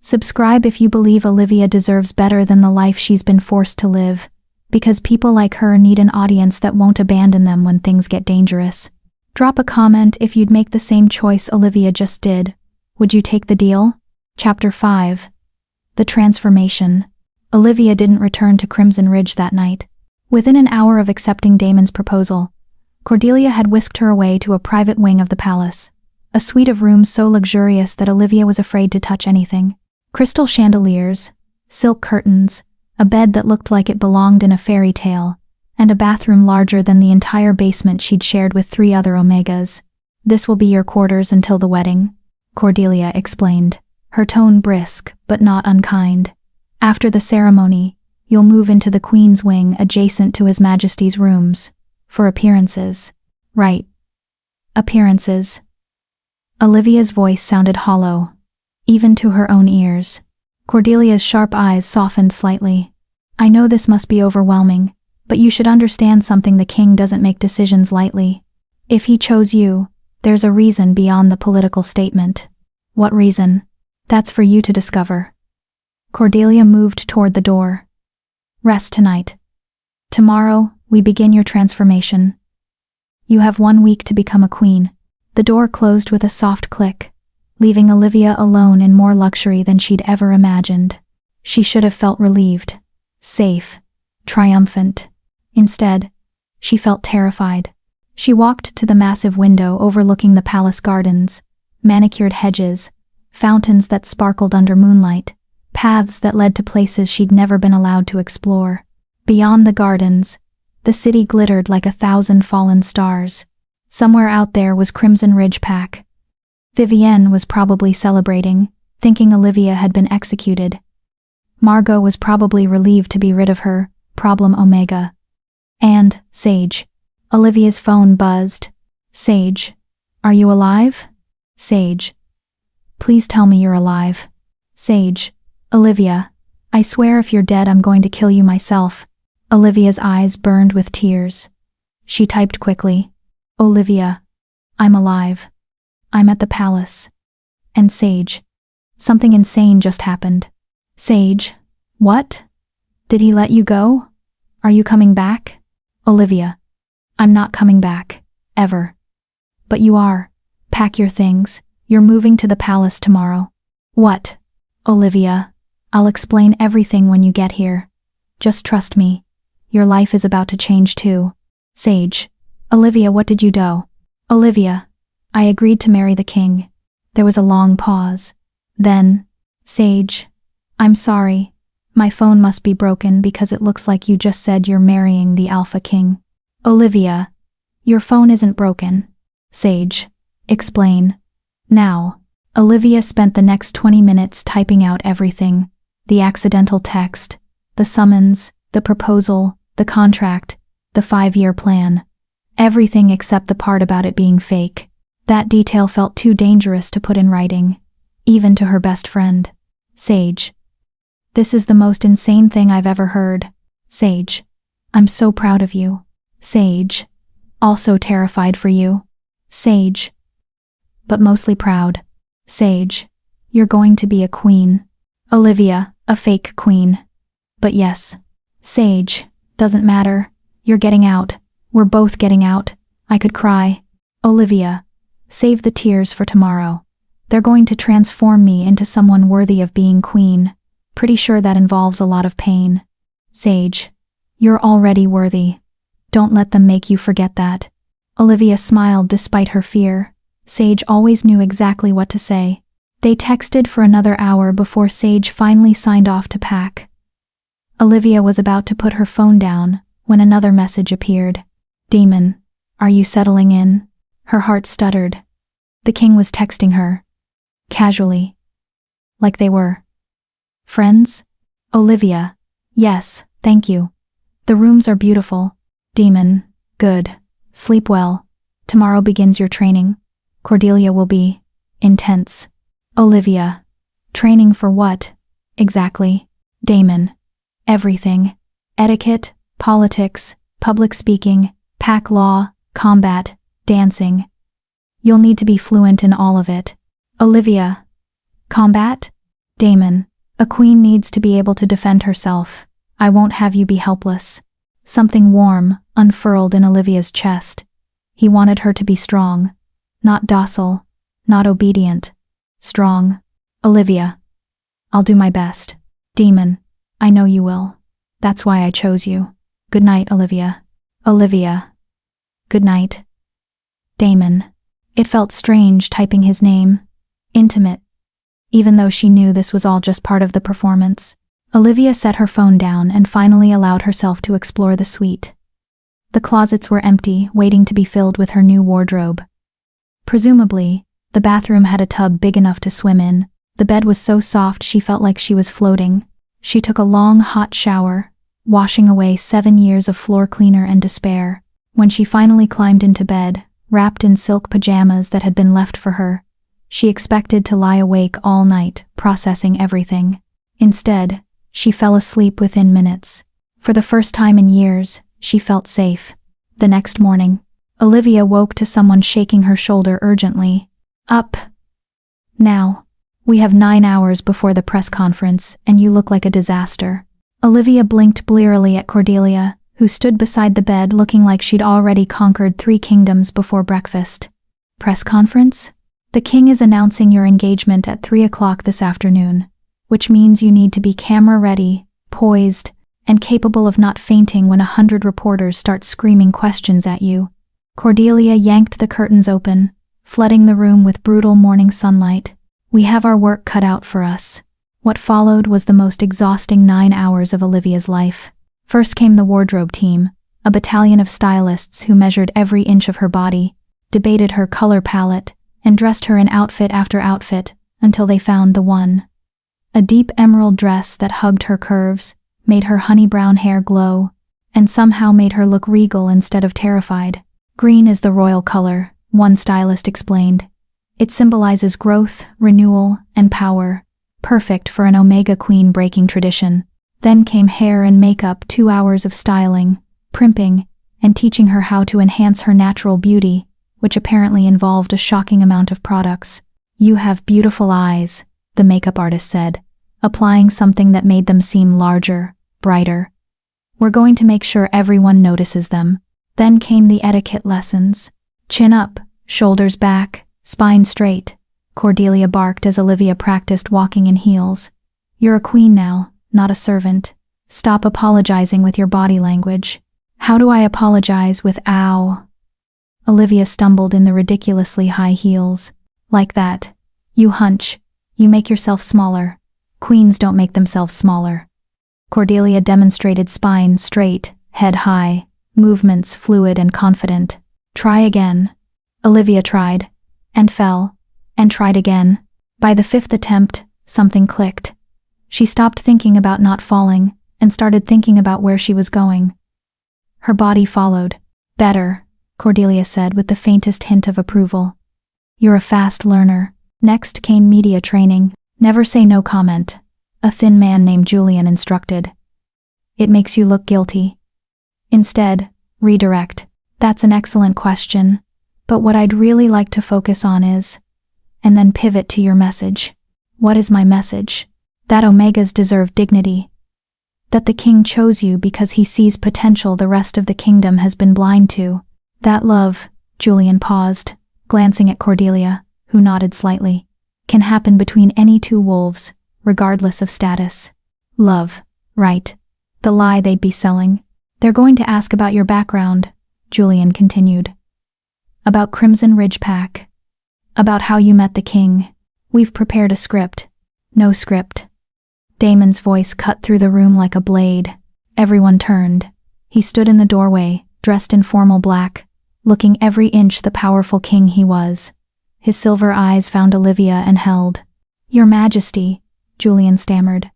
Subscribe if you believe Olivia deserves better than the life she's been forced to live, because people like her need an audience that won't abandon them when things get dangerous. Drop a comment if you'd make the same choice Olivia just did. Would you take the deal? Chapter 5. The Transformation. Olivia didn't return to Crimson Ridge that night. Within an hour of accepting Damon's proposal, Cordelia had whisked her away to a private wing of the palace, a suite of rooms so luxurious that Olivia was afraid to touch anything. Crystal chandeliers, silk curtains, a bed that looked like it belonged in a fairy tale, and a bathroom larger than the entire basement she'd shared with 3 other Omegas. This will be your quarters until the wedding, Cordelia explained, her tone brisk but not unkind. After the ceremony, you'll move into the Queen's wing adjacent to His Majesty's rooms, for appearances. Right. Appearances. Olivia's voice sounded hollow, even to her own ears. Cordelia's sharp eyes softened slightly. I know this must be overwhelming, but you should understand something: the king doesn't make decisions lightly. If he chose you, there's a reason beyond the political statement. What reason? That's for you to discover. Cordelia moved toward the door. Rest tonight. Tomorrow, we begin your transformation. You have 1 week to become a queen. The door closed with a soft click, leaving Olivia alone in more luxury than she'd ever imagined. She should have felt relieved, safe, triumphant. Instead, she felt terrified. She walked to the massive window overlooking the palace gardens, manicured hedges, fountains that sparkled under moonlight, paths that led to places she'd never been allowed to explore. Beyond the gardens, the city glittered like 1,000 fallen stars. Somewhere out there was Crimson Ridge Pack. Vivienne was probably celebrating, thinking Olivia had been executed. Margot was probably relieved to be rid of her, problem omega. And, Sage. Olivia's phone buzzed. Sage. Are you alive? Sage. Please tell me you're alive. Sage. Olivia. I swear if you're dead I'm going to kill you myself. Olivia's eyes burned with tears. She typed quickly. Olivia. I'm alive. I'm at the palace. And Sage. Something insane just happened. Sage. What? Did he let you go? Are you coming back? Olivia. I'm not coming back. Ever. But you are. Pack your things. You're moving to the palace tomorrow. What? Olivia. I'll explain everything when you get here. Just trust me. Your life is about to change too. Sage. Olivia, what did you do? Olivia. I agreed to marry the king. There was a long pause. Then, Sage. I'm sorry. My phone must be broken because it looks like you just said you're marrying the Alpha King. Olivia. Your phone isn't broken. Sage. Explain. Now. Olivia spent the next 20 minutes typing out everything. The accidental text, the summons, the proposal, the contract, the 5-year plan. Everything except the part about it being fake. That detail felt too dangerous to put in writing, even to her best friend. Sage. This is the most insane thing I've ever heard. Sage. I'm so proud of you. Sage. Also terrified for you. Sage. But mostly proud. Sage. You're going to be a queen. Olivia, a fake queen. But yes. Sage. Doesn't matter. You're getting out. We're both getting out. I could cry. Olivia. Save the tears for tomorrow. They're going to transform me into someone worthy of being queen. Pretty sure that involves a lot of pain. Sage. You're already worthy. Don't let them make you forget that. Olivia smiled despite her fear. Sage always knew exactly what to say. They texted for another hour before Sage finally signed off to pack. Olivia was about to put her phone down when another message appeared. Demon. Are you settling in? Her heart stuttered. The king was texting her. Casually. Like they were friends? Olivia. Yes, thank you. The rooms are beautiful. Demon. Good. Sleep well. Tomorrow begins your training. Cordelia will be intense. Olivia. Training for what? Exactly. Damon. Everything. Etiquette, politics, public speaking, pack law, combat, dancing. You'll need to be fluent in all of it. Olivia. Combat? Damon. A queen needs to be able to defend herself. I won't have you be helpless. Something warm unfurled in Olivia's chest. He wanted her to be strong. Not docile. Not obedient. Strong. Olivia. I'll do my best. Demon. I know you will. That's why I chose you. Good night, Olivia. Olivia. Good night. Damon. It felt strange typing his name. Intimate. Even though she knew this was all just part of the performance. Olivia set her phone down and finally allowed herself to explore the suite. The closets were empty, waiting to be filled with her new wardrobe. Presumably, the bathroom had a tub big enough to swim in. The bed was so soft she felt like she was floating. She took a long, hot shower, washing away 7 years of floor cleaner and despair. When she finally climbed into bed, wrapped in silk pajamas that had been left for her, she expected to lie awake all night, processing everything. Instead, she fell asleep within minutes. For the first time in years, she felt safe. The next morning, Olivia woke to someone shaking her shoulder urgently. Up. Now. We have 9 hours before the press conference, and you look like a disaster. Olivia blinked blearily at Cordelia, who stood beside the bed looking like she'd already conquered 3 kingdoms before breakfast. Press conference? The king is announcing your engagement at 3 o'clock this afternoon, which means you need to be camera-ready, poised, and capable of not fainting when 100 reporters start screaming questions at you. Cordelia yanked the curtains open, flooding the room with brutal morning sunlight. We have our work cut out for us. What followed was the most exhausting 9 hours of Olivia's life. First came the wardrobe team, a battalion of stylists who measured every inch of her body, debated her color palette, and dressed her in outfit after outfit, until they found the one. A deep emerald dress that hugged her curves, made her honey brown hair glow, and somehow made her look regal instead of terrified. Green is the royal color, one stylist explained. It symbolizes growth, renewal, and power, perfect for an Omega Queen breaking tradition. Then came hair and makeup, 2 hours of styling, primping, and teaching her how to enhance her natural beauty, which apparently involved a shocking amount of products. "You have beautiful eyes," the makeup artist said, applying something that made them seem larger, brighter. "We're going to make sure everyone notices them." Then came the etiquette lessons. Chin up, shoulders back, spine straight, Cordelia barked as Olivia practiced walking in heels. "You're a queen now, not a servant. Stop apologizing with your body language." "How do I apologize with ow?" Olivia stumbled in the ridiculously high heels. "Like that. You hunch. You make yourself smaller. Queens don't make themselves smaller." Cordelia demonstrated spine straight, head high, movements fluid and confident. "Try again." Olivia tried, and fell, and tried again. By the 5th attempt, something clicked. She stopped thinking about not falling, and started thinking about where she was going. Her body followed. "Better," Cordelia said with the faintest hint of approval. "You're a fast learner." Next came media training. "Never say no comment," a thin man named Julian instructed. "It makes you look guilty. Instead, redirect." "That's an excellent question, but what I'd really like to focus on is..." And then pivot to your message. "What is my message?" "That Omegas deserve dignity. That the king chose you because he sees potential the rest of the kingdom has been blind to. That love," Julian paused, glancing at Cordelia, who nodded slightly, "can happen between any two wolves, regardless of status." "Love, right. The lie they'd be selling." "They're going to ask about your background," Julian continued. "About Crimson Ridge Pack. About how you met the king. We've prepared a script." "No script." Damon's voice cut through the room like a blade. Everyone turned. He stood in the doorway, dressed in formal black, looking every inch the powerful king he was. His silver eyes found Olivia and held. "Your Majesty," Julian stammered.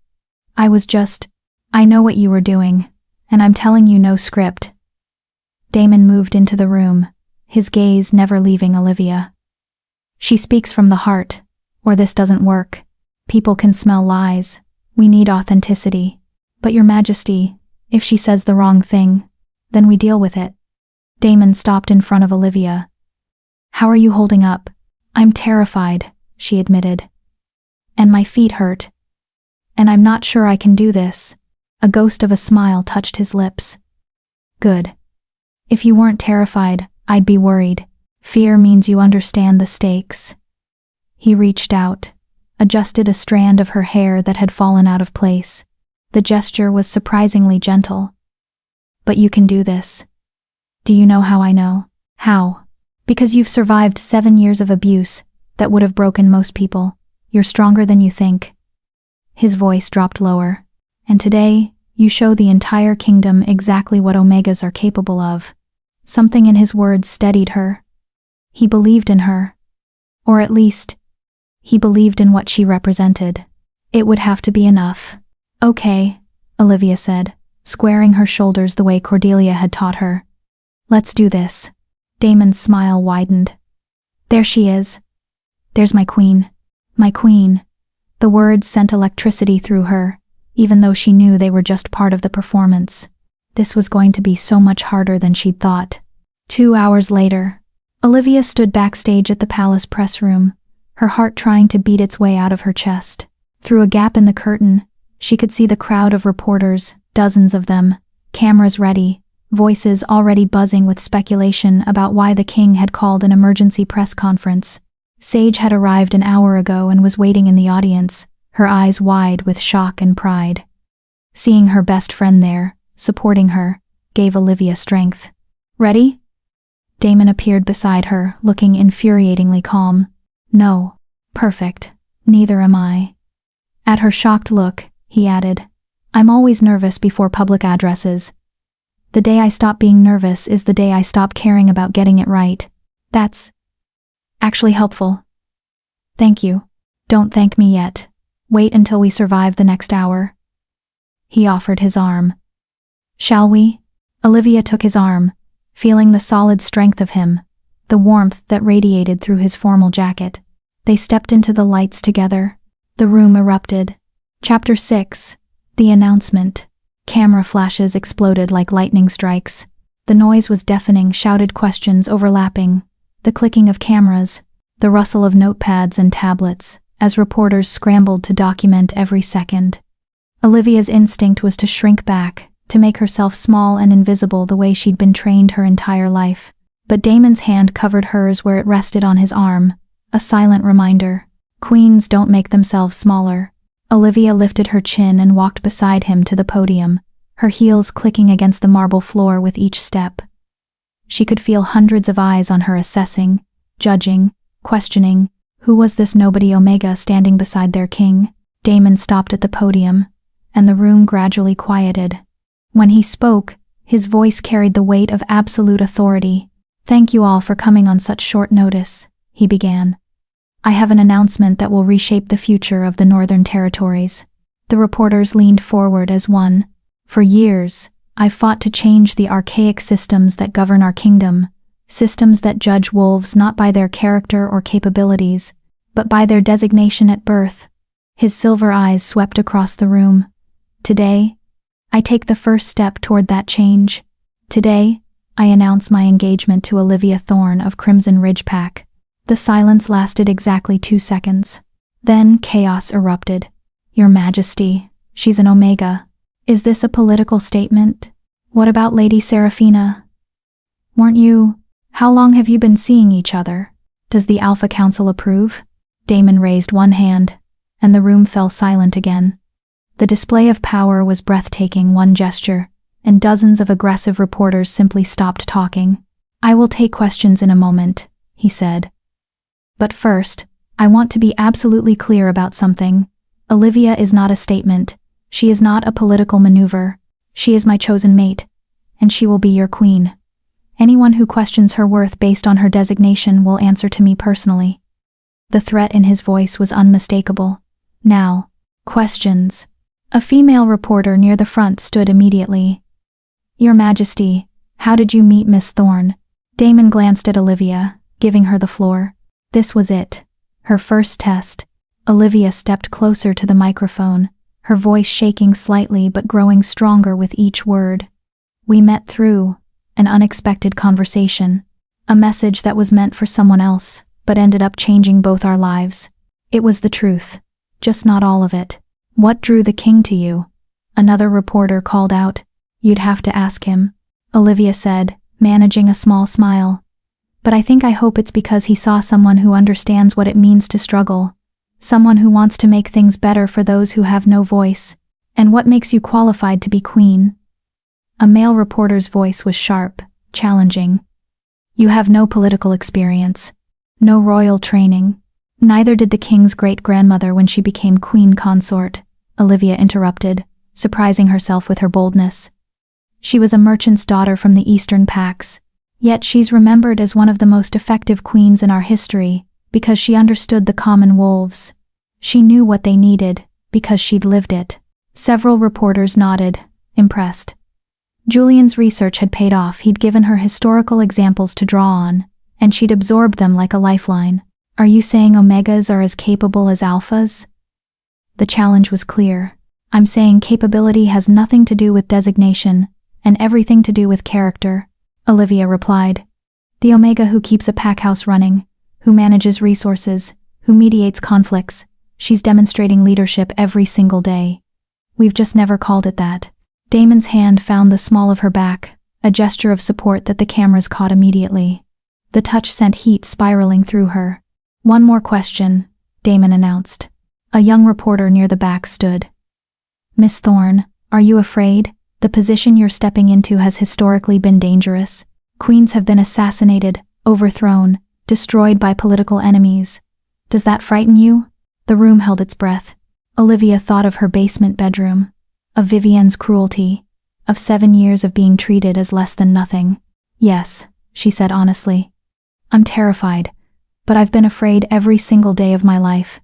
I know what you were doing, and I'm telling you no script." Damon moved into the room, his gaze never leaving Olivia. "She speaks from the heart, or this doesn't work. People can smell lies. We need authenticity. But Your Majesty, if she says the wrong thing, then we deal with it." Damon stopped in front of Olivia. "How are you holding up?" "I'm terrified," she admitted. "And my feet hurt. And I'm not sure I can do this." A ghost of a smile touched his lips. "Good. If you weren't terrified, I'd be worried. Fear means you understand the stakes." He reached out, adjusted a strand of her hair that had fallen out of place. The gesture was surprisingly gentle. "But you can do this." "Do you know how I know?" "How?" "Because you've survived 7 years of abuse that would have broken most people. You're stronger than you think." His voice dropped lower. "And today, you show the entire kingdom exactly what Omegas are capable of." Something in his words steadied her. He believed in her. Or at least, he believed in what she represented. It would have to be enough. "Okay," Olivia said, squaring her shoulders the way Cordelia had taught her. "Let's do this." Damon's smile widened. "There she is. There's my queen. My queen." The words sent electricity through her, even though she knew they were just part of the performance. This was going to be so much harder than she'd thought. 2 hours later, Olivia stood backstage at the palace press room, her heart trying to beat its way out of her chest. Through a gap in the curtain, she could see the crowd of reporters, dozens of them, cameras ready, voices already buzzing with speculation about why the king had called an emergency press conference. Sage had arrived an hour ago and was waiting in the audience, her eyes wide with shock and pride. Seeing her best friend there, supporting her, gave Olivia strength. "Ready?" Damon appeared beside her, looking infuriatingly calm. "No." "Perfect. Neither am I." At her shocked look, he added, "I'm always nervous before public addresses. The day I stop being nervous is the day I stop caring about getting it right. That's actually helpful. Thank you." Don't thank me yet. Wait until we survive the next hour. He offered his arm. Shall we? Olivia took his arm, feeling the solid strength of him, the warmth that radiated through his formal jacket. They stepped into the lights together. The room erupted. Chapter 6. The Announcement. Camera flashes exploded like lightning strikes. The noise was deafening, shouted questions overlapping, the clicking of cameras, the rustle of notepads and tablets, as reporters scrambled to document every second. Olivia's instinct was to shrink back, to make herself small and invisible the way she'd been trained her entire life. But Damon's hand covered hers where it rested on his arm, a silent reminder. Queens don't make themselves smaller. Olivia lifted her chin and walked beside him to the podium, her heels clicking against the marble floor with each step. She could feel hundreds of eyes on her, assessing, judging, questioning. Who was this nobody Omega standing beside their king? Damon stopped at the podium, and the room gradually quieted. When he spoke, his voice carried the weight of absolute authority. Thank you all for coming on such short notice, he began. I have an announcement that will reshape the future of the Northern Territories. The reporters leaned forward as one. For years, I've fought to change the archaic systems that govern our kingdom, systems that judge wolves not by their character or capabilities, but by their designation at birth. His silver eyes swept across the room. Today, I take the first step toward that change. Today, I announce my engagement to Olivia Thorne of Crimson Ridge Pack. The silence lasted exactly 2 seconds. Then chaos erupted. Your Majesty, she's an Omega. Is this a political statement? What about Lady Seraphina? Weren't you? How long have you been seeing each other? Does the Alpha Council approve? Damon raised one hand, and the room fell silent again. The display of power was breathtaking, one gesture, and dozens of aggressive reporters simply stopped talking. I will take questions in a moment, he said. But first, I want to be absolutely clear about something. Olivia is not a statement. She is not a political maneuver. She is my chosen mate, and she will be your queen. Anyone who questions her worth based on her designation will answer to me personally. The threat in his voice was unmistakable. Now, questions. A female reporter near the front stood immediately. Your Majesty, how did you meet Miss Thorne? Damon glanced at Olivia, giving her the floor. This was it. Her first test. Olivia stepped closer to the microphone, her voice shaking slightly but growing stronger with each word. We met through an unexpected conversation, a message that was meant for someone else, but ended up changing both our lives. It was the truth, just not all of it. What drew the king to you? Another reporter called out. You'd have to ask him, Olivia said, managing a small smile. But I hope it's because he saw someone who understands what it means to struggle, someone who wants to make things better for those who have no voice. And what makes you qualified to be queen? A male reporter's voice was sharp, challenging. You have no political experience, no royal training. Neither did the king's great-grandmother when she became queen consort, Olivia interrupted, surprising herself with her boldness. She was a merchant's daughter from the Eastern Pacts, yet she's remembered as one of the most effective queens in our history because she understood the common wolves. She knew what they needed because she'd lived it. Several reporters nodded, impressed. Julian's research had paid off. He'd given her historical examples to draw on, and she'd absorbed them like a lifeline. Are you saying Omegas are as capable as Alphas? The challenge was clear. I'm saying capability has nothing to do with designation, and everything to do with character, Olivia replied. The Omega who keeps a pack house running, who manages resources, who mediates conflicts, she's demonstrating leadership every single day. We've just never called it that. Damon's hand found the small of her back, a gesture of support that the cameras caught immediately. The touch sent heat spiraling through her. One more question, Damon announced. A young reporter near the back stood. Miss Thorne, are you afraid? The position you're stepping into has historically been dangerous. Queens have been assassinated, overthrown, destroyed by political enemies. Does that frighten you? The room held its breath. Olivia thought of her basement bedroom, of Vivienne's cruelty, of 7 years of being treated as less than nothing. Yes, she said honestly. I'm terrified, but I've been afraid every single day of my life.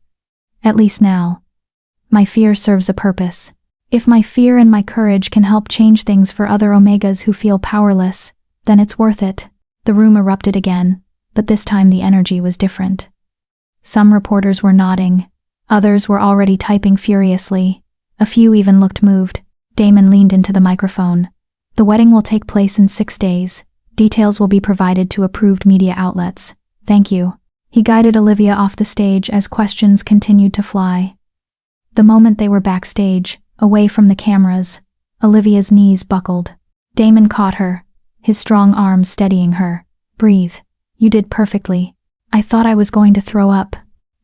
At least now. My fear serves a purpose. If my fear and my courage can help change things for other Omegas who feel powerless, then it's worth it. The room erupted again, but this time the energy was different. Some reporters were nodding. Others were already typing furiously. A few even looked moved. Damon leaned into the microphone. The wedding will take place in 6 days. Details will be provided to approved media outlets. Thank you. He guided Olivia off the stage as questions continued to fly. The moment they were backstage, away from the cameras, Olivia's knees buckled. Damon caught her, his strong arms steadying her. Breathe. You did perfectly. I thought I was going to throw up.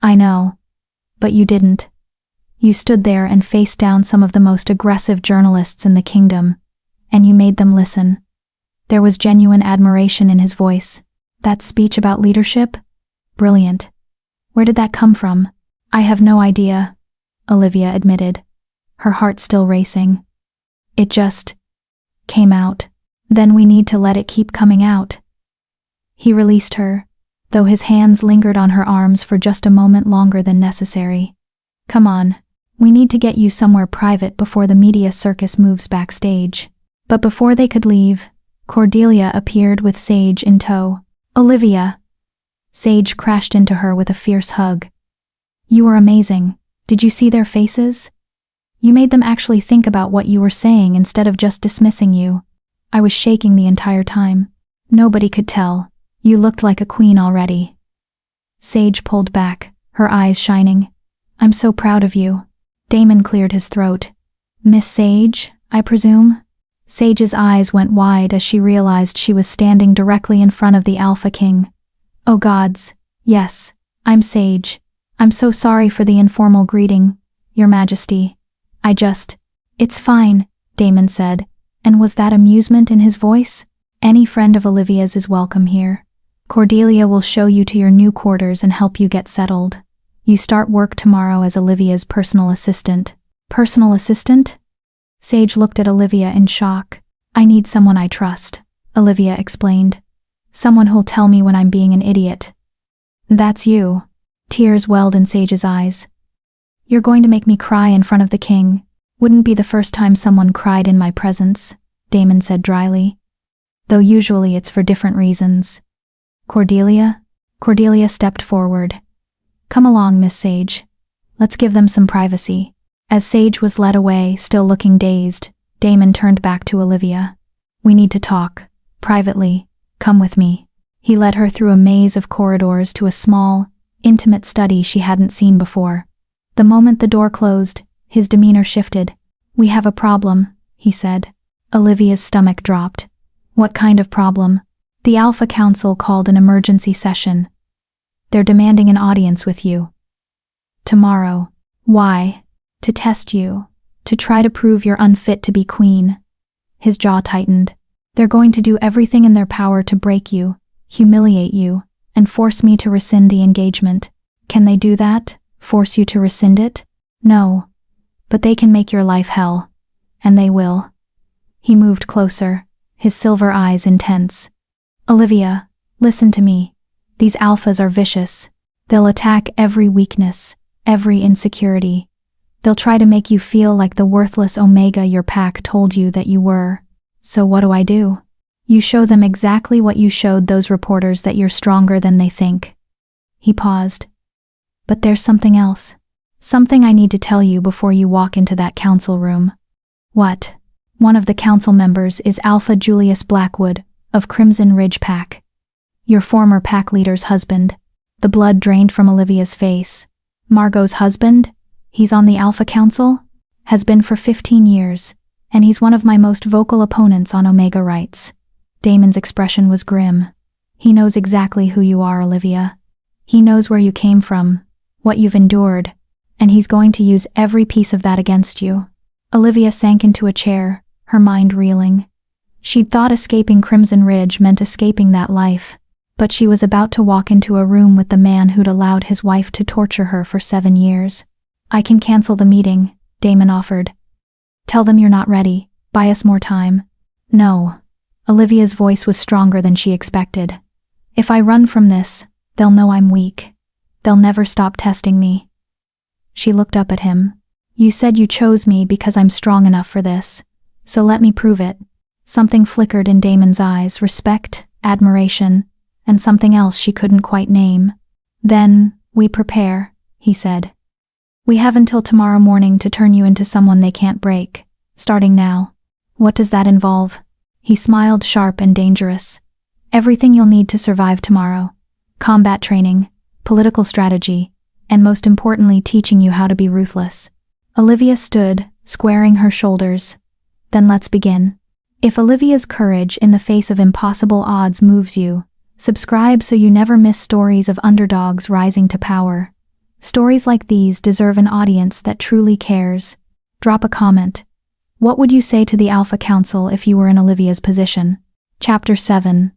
I know. But you didn't. You stood there and faced down some of the most aggressive journalists in the kingdom, and you made them listen. There was genuine admiration in his voice. That speech about leadership? Brilliant. Where did that come from? I have no idea, Olivia admitted, her heart still racing. It just came out. Then we need to let it keep coming out. He released her, though his hands lingered on her arms for just a moment longer than necessary. Come on, we need to get you somewhere private before the media circus moves backstage. But before they could leave, Cordelia appeared with Sage in tow. Olivia! Sage crashed into her with a fierce hug. You were amazing. Did you see their faces? You made them actually think about what you were saying instead of just dismissing you. I was shaking the entire time. Nobody could tell. You looked like a queen already. Sage pulled back, her eyes shining. I'm so proud of you. Damon cleared his throat. Miss Sage, I presume? Sage's eyes went wide as she realized she was standing directly in front of the Alpha King. Oh gods, yes, I'm Sage. I'm so sorry for the informal greeting, Your Majesty. It's fine, Damon said, and was that amusement in his voice? Any friend of Olivia's is welcome here. Cordelia will show you to your new quarters and help you get settled. You start work tomorrow as Olivia's personal assistant. Personal assistant? Sage looked at Olivia in shock. I need someone I trust, Olivia explained. Someone who'll tell me when I'm being an idiot. That's you. Tears welled in Sage's eyes. You're going to make me cry in front of the king. Wouldn't be the first time someone cried in my presence, Damon said dryly. Though usually it's for different reasons. Cordelia? Cordelia stepped forward. Come along, Miss Sage. Let's give them some privacy. As Sage was led away, still looking dazed, Damon turned back to Olivia. We need to talk. Privately. Come with me. He led her through a maze of corridors to a small, intimate study she hadn't seen before. The moment the door closed, his demeanor shifted. We have a problem, he said. Olivia's stomach dropped. What kind of problem? The Alpha Council called an emergency session. They're demanding an audience with you. Tomorrow. Why? To test you. To try to prove you're unfit to be queen. His jaw tightened. They're going to do everything in their power to break you, humiliate you, and force me to rescind the engagement. Can they do that? Force you to rescind it? No. But they can make your life hell. And they will. He moved closer, his silver eyes intense. Olivia, listen to me. These alphas are vicious. They'll attack every weakness, every insecurity. They'll try to make you feel like the worthless Omega your pack told you that you were. So what do? You show them exactly what you showed those reporters, that you're stronger than they think. He paused. But there's something else. Something I need to tell you before you walk into that council room. What? One of the council members is Alpha Julius Blackwood, of Crimson Ridge Pack. Your former pack leader's husband. The blood drained from Olivia's face. Margot's husband? He's on the Alpha Council? Has been for 15 years, and he's one of my most vocal opponents on Omega rights. Damon's expression was grim. He knows exactly who you are, Olivia. He knows where you came from, what you've endured, and he's going to use every piece of that against you. Olivia sank into a chair, her mind reeling. She'd thought escaping Crimson Ridge meant escaping that life, but she was about to walk into a room with the man who'd allowed his wife to torture her for 7 years. I can cancel the meeting, Damon offered. Tell them you're not ready. Buy us more time. No. Olivia's voice was stronger than she expected. If I run from this, they'll know I'm weak. They'll never stop testing me. She looked up at him. You said you chose me because I'm strong enough for this. So let me prove it. Something flickered in Damon's eyes, respect, admiration, and something else she couldn't quite name. Then, we prepare, he said. We have until tomorrow morning to turn you into someone they can't break, starting now. What does that involve? He smiled, sharp and dangerous. Everything you'll need to survive tomorrow. Combat training, political strategy, and most importantly, teaching you how to be ruthless. Olivia stood, squaring her shoulders. Then let's begin. If Olivia's courage in the face of impossible odds moves you, subscribe so you never miss stories of underdogs rising to power. Stories like these deserve an audience that truly cares. Drop a comment. What would you say to the Alpha Council if you were in Olivia's position? Chapter 7.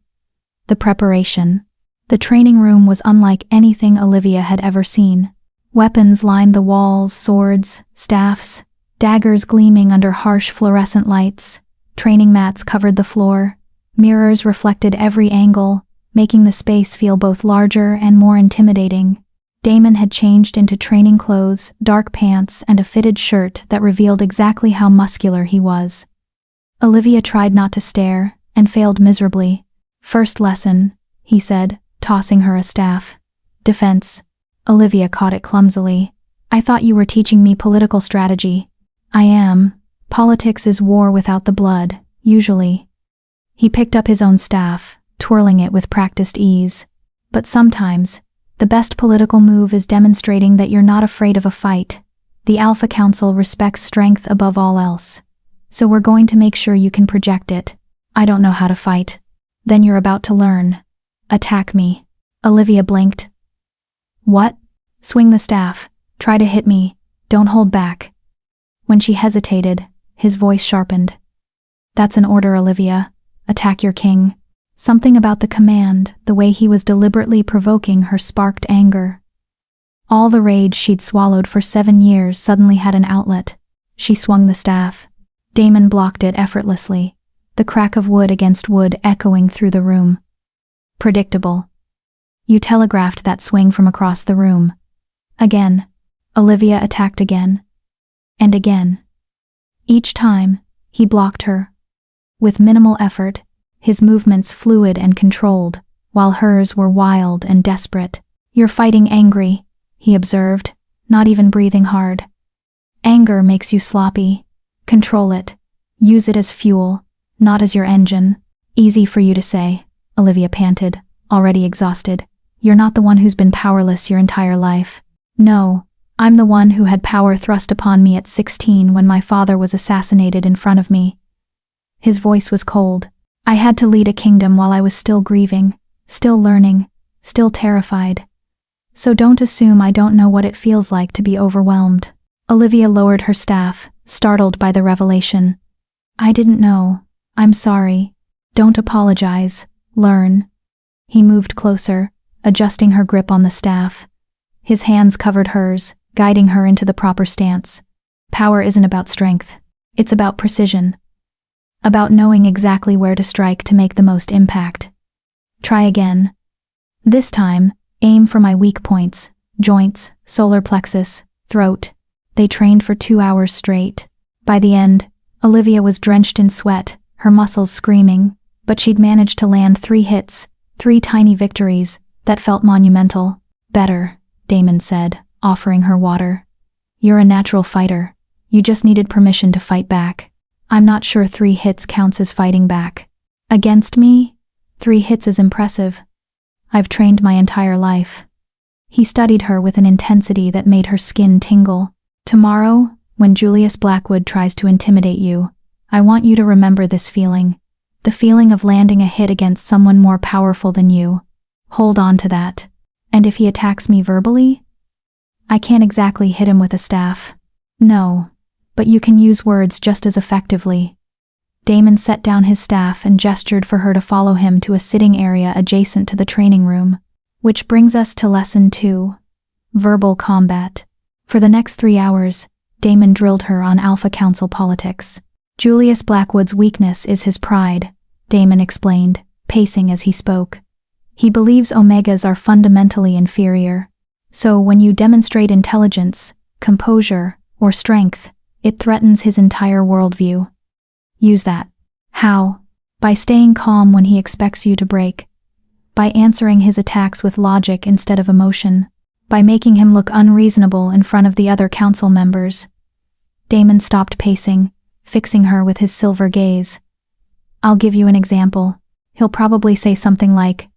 The Preparation. The training room was unlike anything Olivia had ever seen. Weapons lined the walls, swords, staffs, daggers gleaming under harsh fluorescent lights. Training mats covered the floor. Mirrors reflected every angle, making the space feel both larger and more intimidating. Damon had changed into training clothes, dark pants, and a fitted shirt that revealed exactly how muscular he was. Olivia tried not to stare, and failed miserably. First lesson, he said, tossing her a staff. Defense. Olivia caught it clumsily. I thought you were teaching me political strategy. I am. Politics is war without the blood, usually. He picked up his own staff, twirling it with practiced ease. But sometimes, the best political move is demonstrating that you're not afraid of a fight. The Alpha Council respects strength above all else. So we're going to make sure you can project it. I don't know how to fight. Then you're about to learn. Attack me. Olivia blinked. What? Swing the staff. Try to hit me. Don't hold back. When she hesitated, his voice sharpened. That's an order, Olivia. Attack your king. Something about the command, the way he was deliberately provoking her, sparked anger. All the rage she'd swallowed for 7 years suddenly had an outlet. She swung the staff. Damon blocked it effortlessly, the crack of wood against wood echoing through the room. Predictable. You telegraphed that swing from across the room. Again. Olivia attacked again. And again. Each time, he blocked her. With minimal effort, his movements fluid and controlled, while hers were wild and desperate. You're fighting angry, he observed, not even breathing hard. Anger makes you sloppy. Control it. Use it as fuel, not as your engine. Easy for you to say, Olivia panted, already exhausted. You're not the one who's been powerless your entire life. No, I'm the one who had power thrust upon me at 16 when my father was assassinated in front of me. His voice was cold. I had to lead a kingdom while I was still grieving, still learning, still terrified. So don't assume I don't know what it feels like to be overwhelmed. Olivia lowered her staff, startled by the revelation. I didn't know. I'm sorry. Don't apologize. Learn. He moved closer, adjusting her grip on the staff. His hands covered hers, guiding her into the proper stance. Power isn't about strength. It's about precision. About knowing exactly where to strike to make the most impact. Try again. This time, aim for my weak points, joints, solar plexus, throat. They trained for 2 hours straight. By the end, Olivia was drenched in sweat, her muscles screaming, but she'd managed to land 3 hits, 3 tiny victories, that felt monumental. Better, Damon said, offering her water. You're a natural fighter. You just needed permission to fight back. I'm not sure 3 hits counts as fighting back. Against me? 3 hits is impressive. I've trained my entire life. He studied her with an intensity that made her skin tingle. Tomorrow, when Julius Blackwood tries to intimidate you, I want you to remember this feeling. The feeling of landing a hit against someone more powerful than you. Hold on to that. And if he attacks me verbally? I can't exactly hit him with a staff. No. But you can use words just as effectively. Damon set down his staff and gestured for her to follow him to a sitting area adjacent to the training room. Which brings us to Lesson 2. Verbal combat. For the next 3 hours, Damon drilled her on Alpha Council politics. Julius Blackwood's weakness is his pride, Damon explained, pacing as he spoke. He believes Omegas are fundamentally inferior. So when you demonstrate intelligence, composure, or strength. It threatens his entire worldview. Use that. How? By staying calm when he expects you to break. By answering his attacks with logic instead of emotion. By making him look unreasonable in front of the other council members. Damon stopped pacing, fixing her with his silver gaze. I'll give you an example. He'll probably say something like,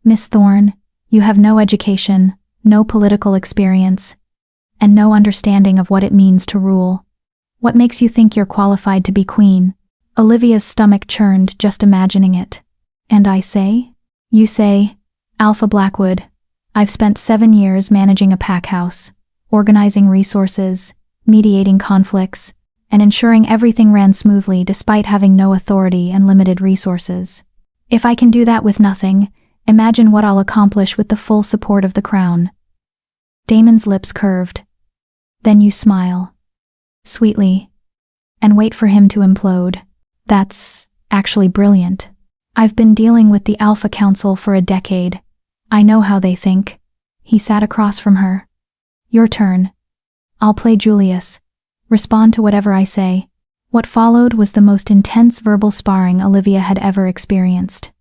"Miss Thorne, you have no education, no political experience, and no understanding of what it means to rule. What makes you think you're qualified to be queen?" Olivia's stomach churned just imagining it. And I say? You say, "Alpha Blackwood, I've spent 7 years managing a pack house, organizing resources, mediating conflicts, and ensuring everything ran smoothly despite having no authority and limited resources. If I can do that with nothing, imagine what I'll accomplish with the full support of the crown." Damon's lips curved. Then you smile. Sweetly. And wait for him to implode. That's actually brilliant. I've been dealing with the Alpha Council for a decade. I know how they think. He sat across from her. Your turn. I'll play Julius. Respond to whatever I say. What followed was the most intense verbal sparring Olivia had ever experienced.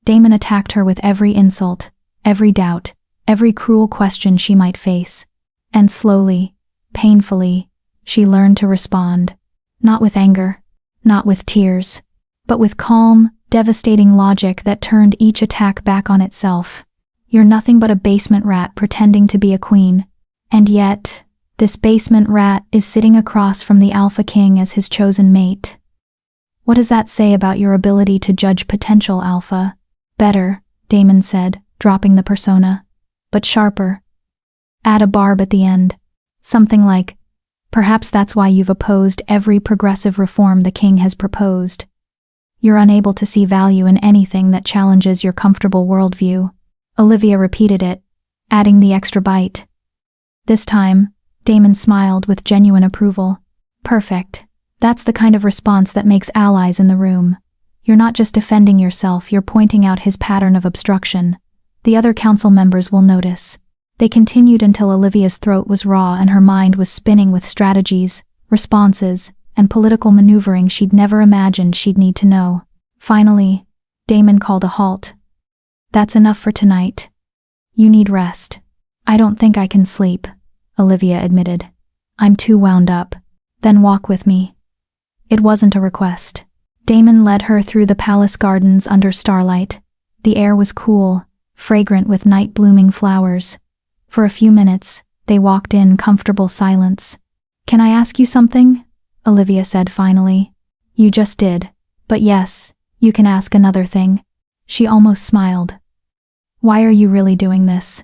Damon attacked her with every insult, every doubt, every cruel question she might face. And slowly, painfully, she learned to respond. Not with anger, not with tears, but with calm, devastating logic that turned each attack back on itself. You're nothing but a basement rat pretending to be a queen. And yet, this basement rat is sitting across from the Alpha King as his chosen mate. What does that say about your ability to judge potential, Alpha? Better, Damon said, dropping the persona. But sharper. Add a barb at the end. Something like, "Perhaps that's why you've opposed every progressive reform the king has proposed. You're unable to see value in anything that challenges your comfortable worldview." Olivia repeated it, adding the extra bite. This time, Damon smiled with genuine approval. Perfect. That's the kind of response that makes allies in the room. You're not just defending yourself, you're pointing out his pattern of obstruction. The other council members will notice. They continued until Olivia's throat was raw and her mind was spinning with strategies, responses, and political maneuvering she'd never imagined she'd need to know. Finally, Damon called a halt. That's enough for tonight. You need rest. I don't think I can sleep, Olivia admitted. I'm too wound up. Then walk with me. It wasn't a request. Damon led her through the palace gardens under starlight. The air was cool, fragrant with night-blooming flowers. For a few minutes, they walked in comfortable silence. Can I ask you something? Olivia said finally. You just did. But yes, you can ask another thing. She almost smiled. Why are you really doing this?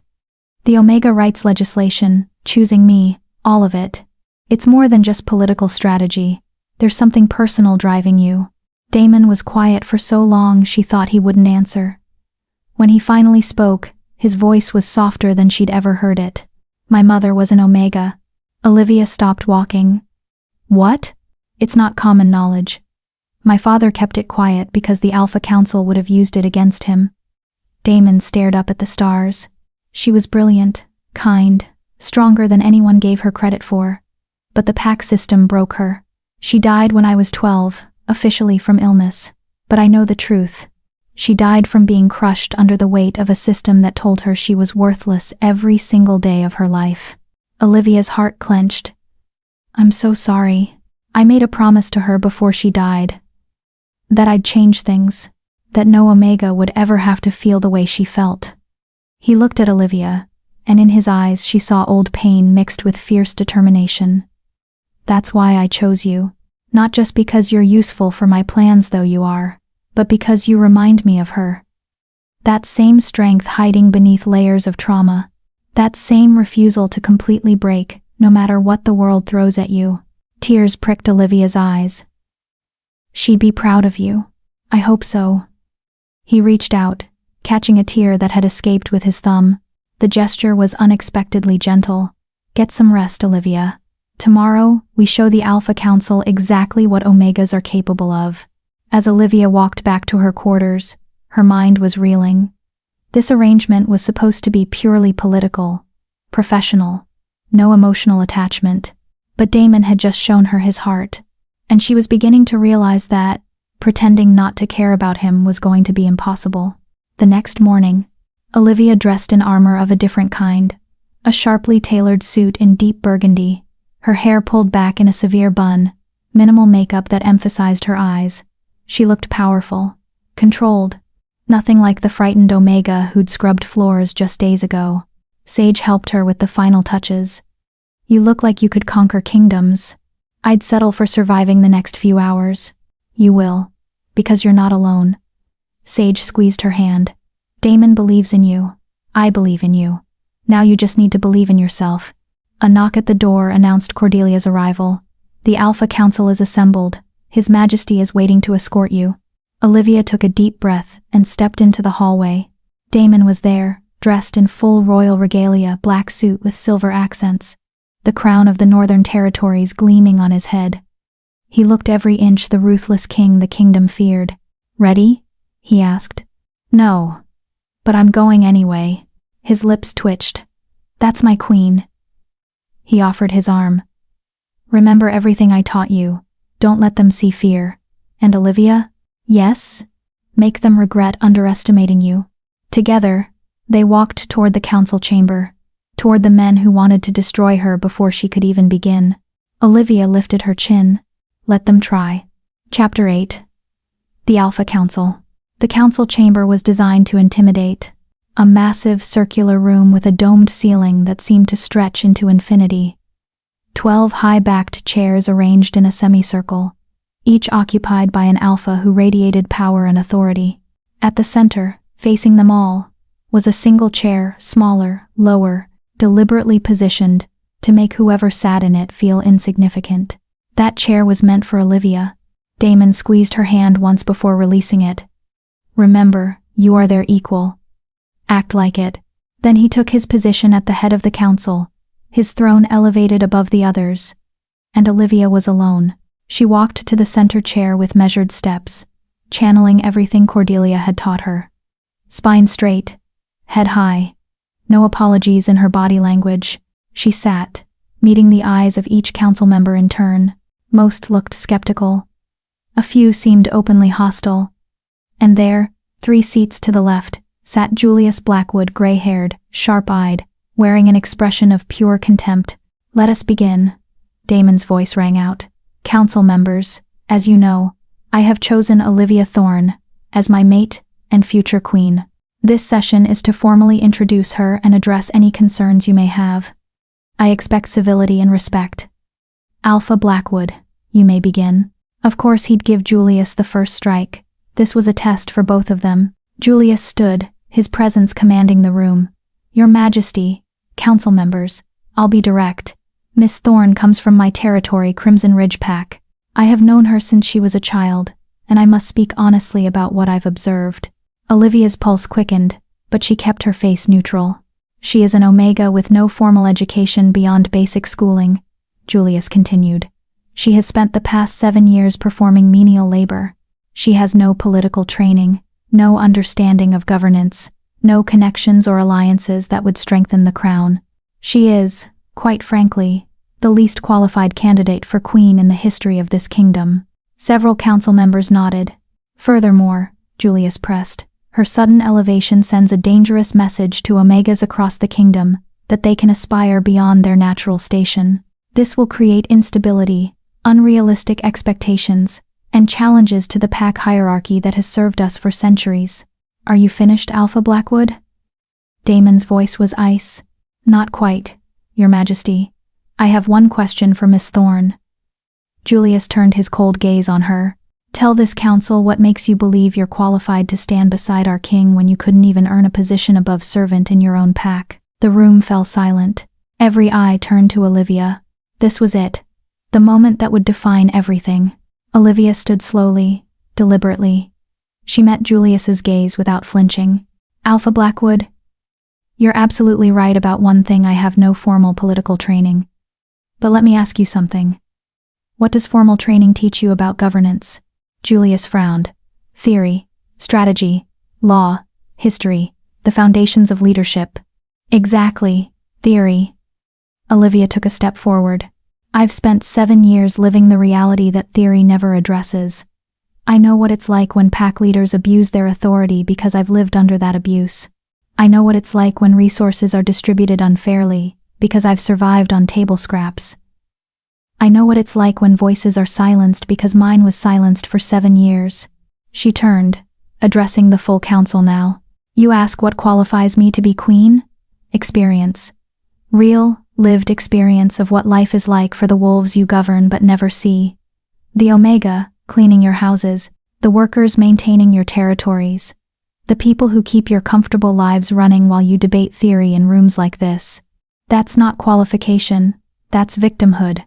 The Omega rights legislation, choosing me, all of it. It's more than just political strategy. There's something personal driving you. Damon was quiet for so long she thought he wouldn't answer. When he finally spoke, his voice was softer than she'd ever heard it. My mother was an Omega. Olivia stopped walking. What? It's not common knowledge. My father kept it quiet because the Alpha Council would have used it against him. Damon stared up at the stars. She was brilliant, kind, stronger than anyone gave her credit for. But the pack system broke her. She died when I was 12, officially from illness. But I know the truth. She died from being crushed under the weight of a system that told her she was worthless every single day of her life. Olivia's heart clenched. I'm so sorry. I made a promise to her before she died. That I'd change things. That no Omega would ever have to feel the way she felt. He looked at Olivia, and in his eyes she saw old pain mixed with fierce determination. That's why I chose you. Not just because you're useful for my plans though you are, but because you remind me of her. That same strength hiding beneath layers of trauma. That same refusal to completely break, no matter what the world throws at you. Tears pricked Olivia's eyes. She'd be proud of you. I hope so. He reached out, catching a tear that had escaped with his thumb. The gesture was unexpectedly gentle. Get some rest, Olivia. Tomorrow, we show the Alpha Council exactly what Omegas are capable of. As Olivia walked back to her quarters, her mind was reeling. This arrangement was supposed to be purely political, professional. no emotional attachment. But Damon had just shown her his heart, and she was beginning to realize that pretending not to care about him was going to be impossible. The next morning, Olivia dressed in armor of a different kind, a sharply tailored suit in deep burgundy, her hair pulled back in a severe bun, minimal makeup that emphasized her eyes. She looked powerful, controlled, nothing like the frightened Omega who'd scrubbed floors just days ago. Sage helped her with the final touches. "You look like you could conquer kingdoms. I'd settle for surviving the next few hours." "You will, because you're not alone." Sage squeezed her hand. "Damon believes in you. I believe in you. Now you just need to believe in yourself." A knock at the door announced Cordelia's arrival. "The Alpha Council is assembled. His Majesty is waiting to escort you." Olivia took a deep breath and stepped into the hallway. Damon was there, dressed in full royal regalia, black suit with silver accents, the crown of the Northern Territories gleaming on his head. He looked every inch the ruthless king the kingdom feared. "Ready?" he asked. "No. But I'm going anyway." His lips twitched. "That's my queen." He offered his arm. "Remember everything I taught you. Don't let them see fear. And Olivia?" "Yes? Make them regret underestimating you." Together, they walked toward the council chamber, toward the men who wanted to destroy her before she could even begin. Olivia lifted her chin. Let them try. Chapter 8. The Alpha Council. The council chamber was designed to intimidate. A massive circular room with a domed ceiling that seemed to stretch into infinity. 12 high-backed chairs arranged in a semicircle, each occupied by an alpha who radiated power and authority. At the center, facing them all, was a single chair, smaller, lower, deliberately positioned to make whoever sat in it feel insignificant. That chair was meant for Olivia. Damon squeezed her hand once before releasing it. "Remember, you are their equal. Act like it." Then he took his position at the head of the council, his throne elevated above the others. And Olivia was alone. She walked to the center chair with measured steps, channeling everything Cordelia had taught her. Spine straight, head high, no apologies in her body language. She sat, meeting the eyes of each council member in turn. Most looked skeptical. A few seemed openly hostile. And there, 3 seats to the left, sat Julius Blackwood, gray-haired, sharp-eyed, wearing an expression of pure contempt. "Let us begin," Damon's voice rang out. "Council members, as you know, I have chosen Olivia Thorne as my mate and future queen. This session is to formally introduce her and address any concerns you may have. I expect civility and respect. Alpha Blackwood, you may begin." Of course he'd give Julius the first strike. This was a test for both of them. Julius stood, his presence commanding the room. "Your Majesty, council members, I'll be direct. Miss Thorne comes from my territory, Crimson Ridge Pack. I have known her since she was a child, and I must speak honestly about what I've observed." Olivia's pulse quickened, but she kept her face neutral. "She is an Omega with no formal education beyond basic schooling," Julius continued. "She has spent the past 7 years performing menial labor. She has no political training, no understanding of governance, no connections or alliances that would strengthen the crown. She is, quite frankly, the least qualified candidate for queen in the history of this kingdom." Several council members nodded. "Furthermore," Julius pressed, "her sudden elevation sends a dangerous message to Omegas across the kingdom that they can aspire beyond their natural station. This will create instability, unrealistic expectations, and challenges to the pack hierarchy that has served us for centuries. Are you finished, Alpha Blackwood?" Damon's voice was ice. "Not quite, Your Majesty. I have one question for Miss Thorne." Julius turned his cold gaze on her. "Tell this council what makes you believe you're qualified to stand beside our king when you couldn't even earn a position above servant in your own pack." The room fell silent. Every eye turned to Olivia. This was it, the moment that would define everything. Olivia stood slowly, deliberately. She met Julius's gaze without flinching. "Alpha Blackwood, you're absolutely right about one thing. I have no formal political training. But let me ask you something. What does formal training teach you about governance?" Julius frowned. "Theory, strategy, law, history, the foundations of leadership." "Exactly, theory. Olivia took a step forward. I've spent 7 years living the reality that theory never addresses. I know what it's like when pack leaders abuse their authority because I've lived under that abuse. I know what it's like when resources are distributed unfairly because I've survived on table scraps. I know what it's like when voices are silenced because mine was silenced for 7 years. She turned, addressing the full council now. You ask what qualifies me to be queen? Experience. Real, lived experience of what life is like for the wolves you govern but never see. The Omega, cleaning your houses, the workers maintaining your territories, the people who keep your comfortable lives running while you debate theory in rooms like this. That's not qualification, that's victimhood.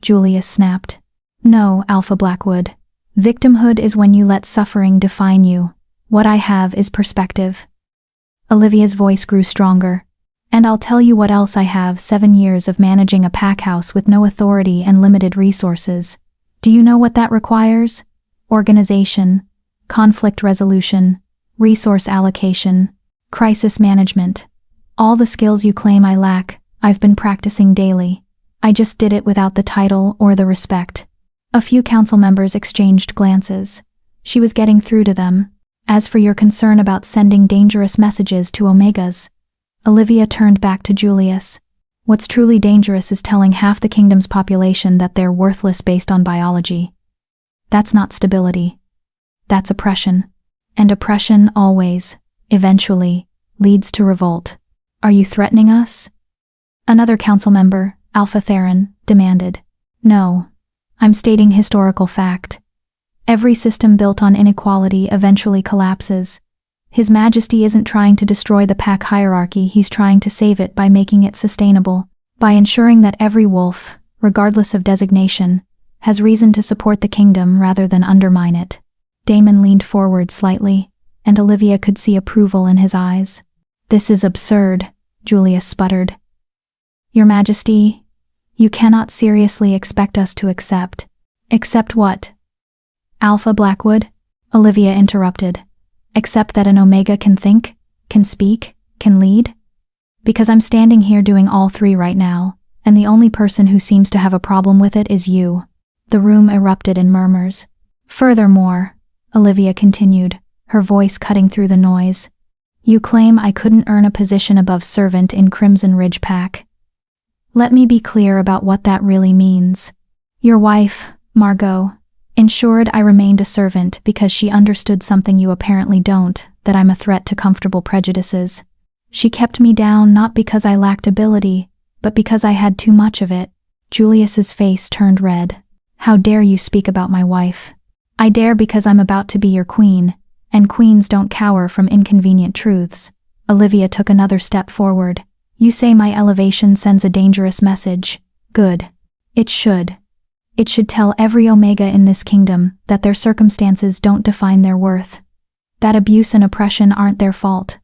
Julius snapped. No, Alpha Blackwood. Victimhood is when you let suffering define you. What I have is perspective. Olivia's voice grew stronger. And I'll tell you what else I have: 7 years of managing a pack house with no authority and limited resources. Do you know what that requires? Organization, conflict resolution, resource allocation, crisis management. All the skills you claim I lack, I've been practicing daily. I just did it without the title or the respect. A few council members exchanged glances. She was getting through to them. As for your concern about sending dangerous messages to Omegas, Olivia turned back to Julius. What's truly dangerous is telling half the kingdom's population that they're worthless based on biology. That's not stability. That's oppression. And oppression always, eventually, leads to revolt. Are you threatening us? Another council member, Alpha Theron, demanded. No. I'm stating historical fact. Every system built on inequality eventually collapses. His Majesty isn't trying to destroy the pack hierarchy, he's trying to save it by making it sustainable, by ensuring that every wolf, regardless of designation, has reason to support the kingdom rather than undermine it. Damon leaned forward slightly, and Olivia could see approval in his eyes. This is absurd, Julius sputtered. Your Majesty, you cannot seriously expect us to accept. Accept what? Alpha Blackwood? Olivia interrupted. Accept that an Omega can think, can speak, can lead? Because I'm standing here doing all three right now, and the only person who seems to have a problem with it is you. The room erupted in murmurs. Furthermore, Olivia continued, her voice cutting through the noise, you claim I couldn't earn a position above servant in Crimson Ridge Pack. Let me be clear about what that really means. Your wife, Margot, ensured I remained a servant because she understood something you apparently don't, that I'm a threat to comfortable prejudices. She kept me down not because I lacked ability, but because I had too much of it. Julius's face turned red. How dare you speak about my wife? I dare because I'm about to be your queen, and queens don't cower from inconvenient truths. Olivia took another step forward. You say my elevation sends a dangerous message. Good. It should. It should tell every Omega in this kingdom that their circumstances don't define their worth. That abuse and oppression aren't their fault.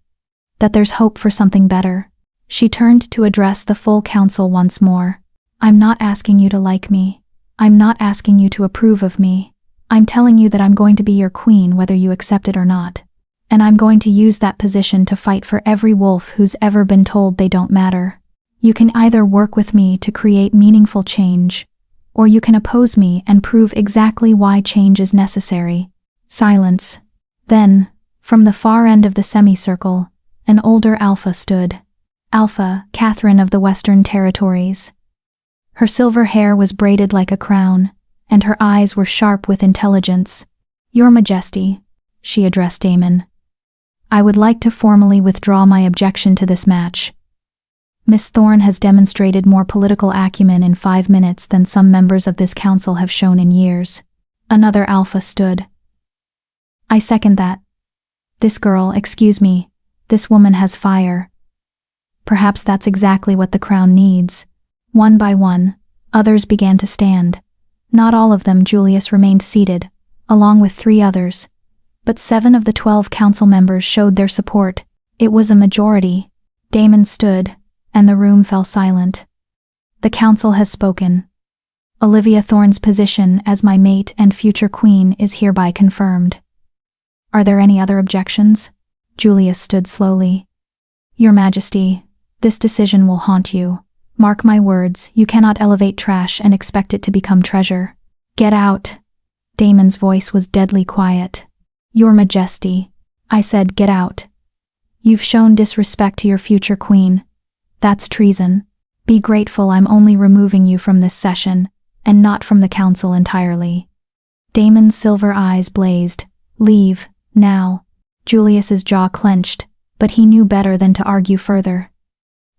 That there's hope for something better. She turned to address the full council once more. I'm not asking you to like me. I'm not asking you to approve of me. I'm telling you that I'm going to be your queen whether you accept it or not. And I'm going to use that position to fight for every wolf who's ever been told they don't matter. You can either work with me to create meaningful change, or you can oppose me and prove exactly why change is necessary. Silence. Then, from the far end of the semicircle, an older Alpha stood. Alpha, Catherine of the Western Territories. Her silver hair was braided like a crown, and her eyes were sharp with intelligence. Your Majesty, she addressed Damon. I would like to formally withdraw my objection to this match. Miss Thorne has demonstrated more political acumen in 5 minutes than some members of this council have shown in years. Another Alpha stood. I second that. This girl, excuse me, this woman has fire. Perhaps that's exactly what the crown needs. One by one, others began to stand. Not all of them. Julius remained seated, along with 3 others. But 7 of the 12 council members showed their support. It was a majority. Damon stood, and the room fell silent. The council has spoken. Olivia Thorne's position as my mate and future queen is hereby confirmed. Are there any other objections? Julius stood slowly. Your Majesty, this decision will haunt you. Mark my words, you cannot elevate trash and expect it to become treasure. Get out. Damon's voice was deadly quiet. Your Majesty. I said, get out. You've shown disrespect to your future queen. That's treason. Be grateful I'm only removing you from this session, and not from the council entirely. Damon's silver eyes blazed. Leave, now. Julius's jaw clenched, but he knew better than to argue further.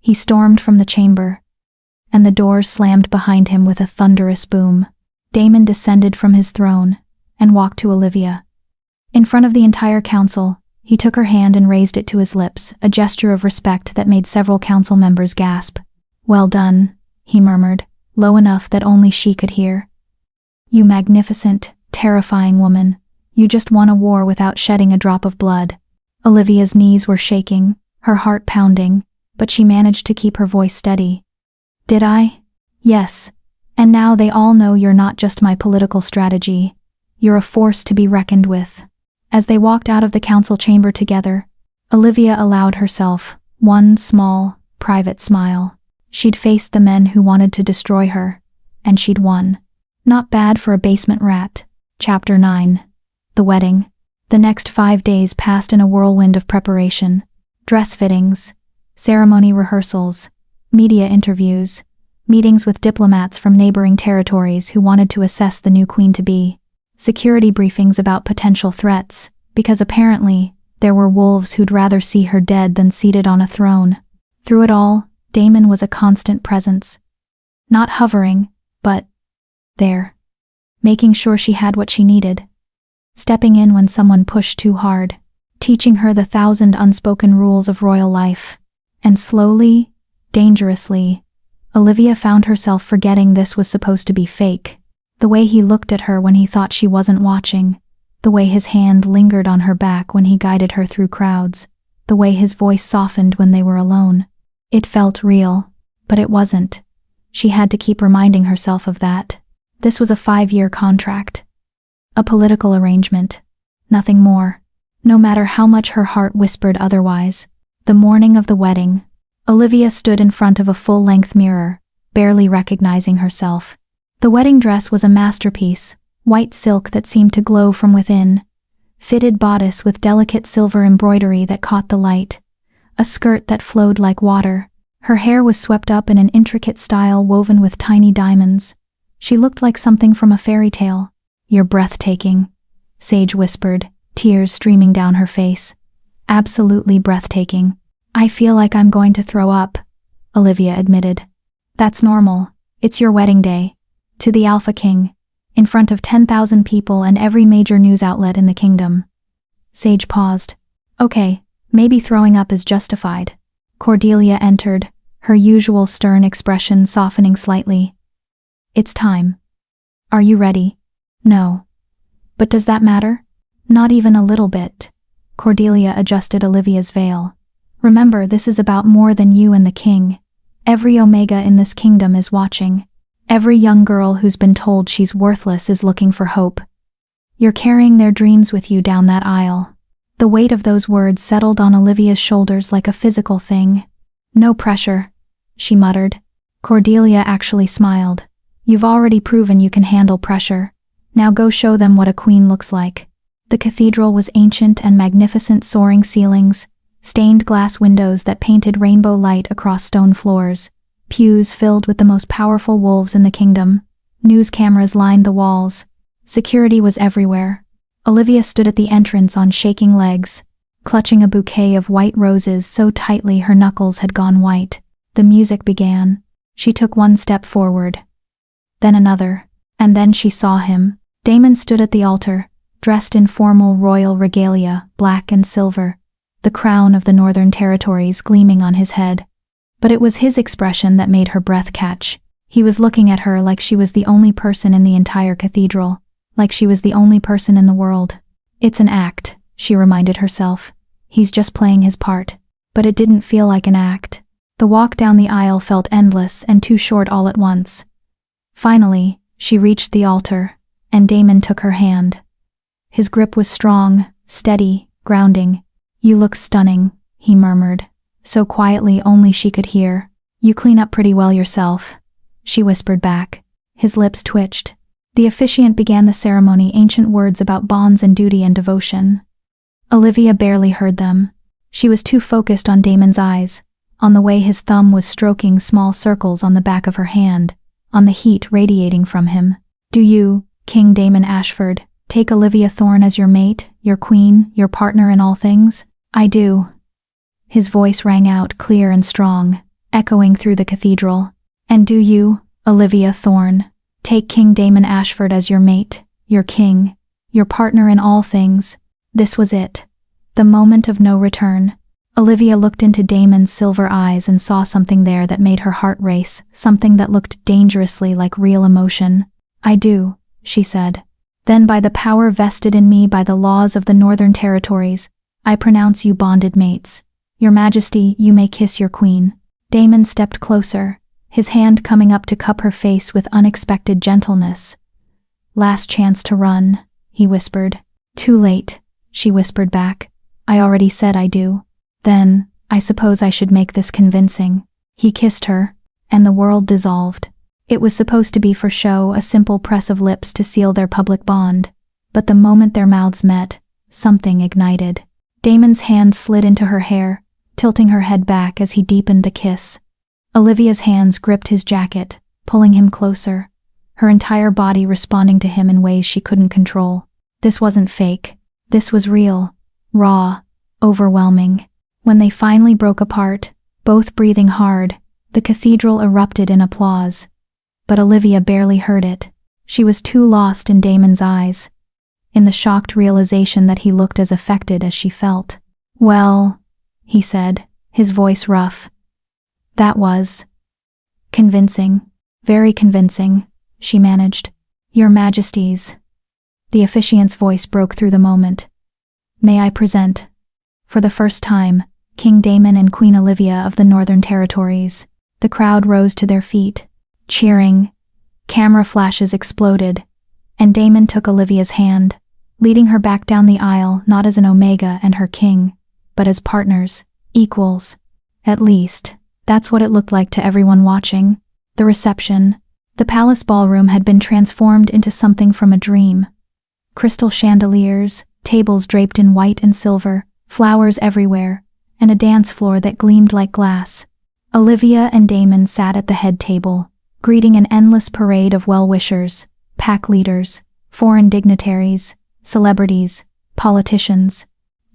He stormed from the chamber, and the doors slammed behind him with a thunderous boom. Damon descended from his throne and walked to Olivia. In front of the entire council, he took her hand and raised it to his lips, a gesture of respect that made several council members gasp. Well done, he murmured, low enough that only she could hear. You magnificent, terrifying woman. You just won a war without shedding a drop of blood. Olivia's knees were shaking, her heart pounding, but she managed to keep her voice steady. Did I? Yes. And now they all know you're not just my political strategy. You're a force to be reckoned with. As they walked out of the council chamber together, Olivia allowed herself one small, private smile. She'd faced the men who wanted to destroy her, and she'd won. Not bad for a basement rat. Chapter 9. The wedding. The next 5 days passed in a whirlwind of preparation. Dress fittings, ceremony rehearsals, media interviews, meetings with diplomats from neighboring territories who wanted to assess the new queen-to-be, security briefings about potential threats, because apparently there were wolves who'd rather see her dead than seated on a throne. Through it all, Damon was a constant presence. Not hovering, but there. Making sure she had what she needed. Stepping in when someone pushed too hard. Teaching her the 1,000 unspoken rules of royal life. And slowly, dangerously, Olivia found herself forgetting this was supposed to be fake. The way he looked at her when he thought she wasn't watching. The way his hand lingered on her back when he guided her through crowds. The way his voice softened when they were alone. It felt real, but it wasn't. She had to keep reminding herself of that. This was a 5-year contract. A political arrangement. Nothing more. No matter how much her heart whispered otherwise. The morning of the wedding, Olivia stood in front of a full-length mirror, barely recognizing herself. The wedding dress was a masterpiece, white silk that seemed to glow from within. Fitted bodice with delicate silver embroidery that caught the light. A skirt that flowed like water. Her hair was swept up in an intricate style woven with tiny diamonds. She looked like something from a fairy tale. You're breathtaking, Sage whispered, tears streaming down her face. Absolutely breathtaking. I feel like I'm going to throw up, Olivia admitted. That's normal. It's your wedding day. To the Alpha King. In front of 10,000 people and every major news outlet in the kingdom. Sage paused. Okay. Maybe throwing up is justified. Cordelia entered, her usual stern expression softening slightly. It's time. Are you ready? No. But does that matter? Not even a little bit. Cordelia adjusted Olivia's veil. Remember, this is about more than you and the king. Every Omega in this kingdom is watching. Every young girl who's been told she's worthless is looking for hope. You're carrying their dreams with you down that aisle. The weight of those words settled on Olivia's shoulders like a physical thing. No pressure, she muttered. Cordelia actually smiled. You've already proven you can handle pressure. Now go show them what a queen looks like. The cathedral was ancient and magnificent, soaring ceilings, stained glass windows that painted rainbow light across stone floors, pews filled with the most powerful wolves in the kingdom. News cameras lined the walls. Security was everywhere. Olivia stood at the entrance on shaking legs, clutching a bouquet of white roses so tightly her knuckles had gone white. The music began. She took one step forward. Then another. And then she saw him. Damon stood at the altar, dressed in formal royal regalia, black and silver, the crown of the Northern Territories gleaming on his head. But it was his expression that made her breath catch. He was looking at her like she was the only person in the entire cathedral. Like she was the only person in the world. It's an act, she reminded herself. He's just playing his part. But it didn't feel like an act. The walk down the aisle felt endless and too short all at once. Finally, she reached the altar, and Damon took her hand. His grip was strong, steady, grounding. You look stunning, he murmured, so quietly only she could hear. You clean up pretty well yourself, she whispered back. His lips twitched. The officiant began the ceremony, ancient words about bonds and duty and devotion. Olivia barely heard them. She was too focused on Damon's eyes, on the way his thumb was stroking small circles on the back of her hand, on the heat radiating from him. Do you, King Damon Ashford, take Olivia Thorne as your mate, your queen, your partner in all things? I do. His voice rang out clear and strong, echoing through the cathedral. And do you, Olivia Thorne, take King Damon Ashford as your mate, your king, your partner in all things? This was it. The moment of no return. Olivia looked into Damon's silver eyes and saw something there that made her heart race, something that looked dangerously like real emotion. I do, she said. Then by the power vested in me by the laws of the Northern Territories, I pronounce you bonded mates. Your Majesty, you may kiss your queen. Damon stepped closer, his hand coming up to cup her face with unexpected gentleness. Last chance to run, he whispered. Too late, she whispered back. I already said I do. Then, I suppose I should make this convincing. He kissed her, and the world dissolved. It was supposed to be for show, a simple press of lips to seal their public bond. But the moment their mouths met, something ignited. Damon's hand slid into her hair, tilting her head back as he deepened the kiss. Olivia's hands gripped his jacket, pulling him closer, her entire body responding to him in ways she couldn't control. This wasn't fake. This was real, raw, overwhelming. When they finally broke apart, both breathing hard, the cathedral erupted in applause. But Olivia barely heard it. She was too lost in Damon's eyes, in the shocked realization that he looked as affected as she felt. Well, he said, his voice rough. That was convincing, very convincing, she managed. Your Majesties. The officiant's voice broke through the moment. May I present, for the first time, King Damon and Queen Olivia of the Northern Territories. The crowd rose to their feet, cheering. Camera flashes exploded, and Damon took Olivia's hand, leading her back down the aisle not as an Omega and her king, but as partners, equals. At least, that's what it looked like to everyone watching. The reception. The palace ballroom had been transformed into something from a dream. Crystal chandeliers, tables draped in white and silver, flowers everywhere, and a dance floor that gleamed like glass. Olivia and Damon sat at the head table, greeting an endless parade of well-wishers, pack leaders, foreign dignitaries, celebrities, politicians.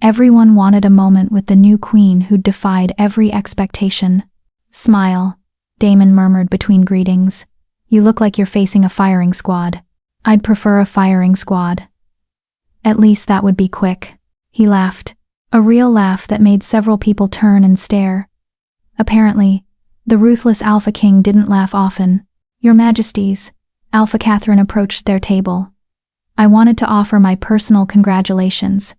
Everyone wanted a moment with the new queen who'd defied every expectation. Smile, Damon murmured between greetings. You look like you're facing a firing squad. I'd prefer a firing squad. At least that would be quick. He laughed, a real laugh that made several people turn and stare. Apparently, the ruthless Alpha King didn't laugh often. Your Majesties, Alpha Catherine approached their table. I wanted to offer my personal congratulations.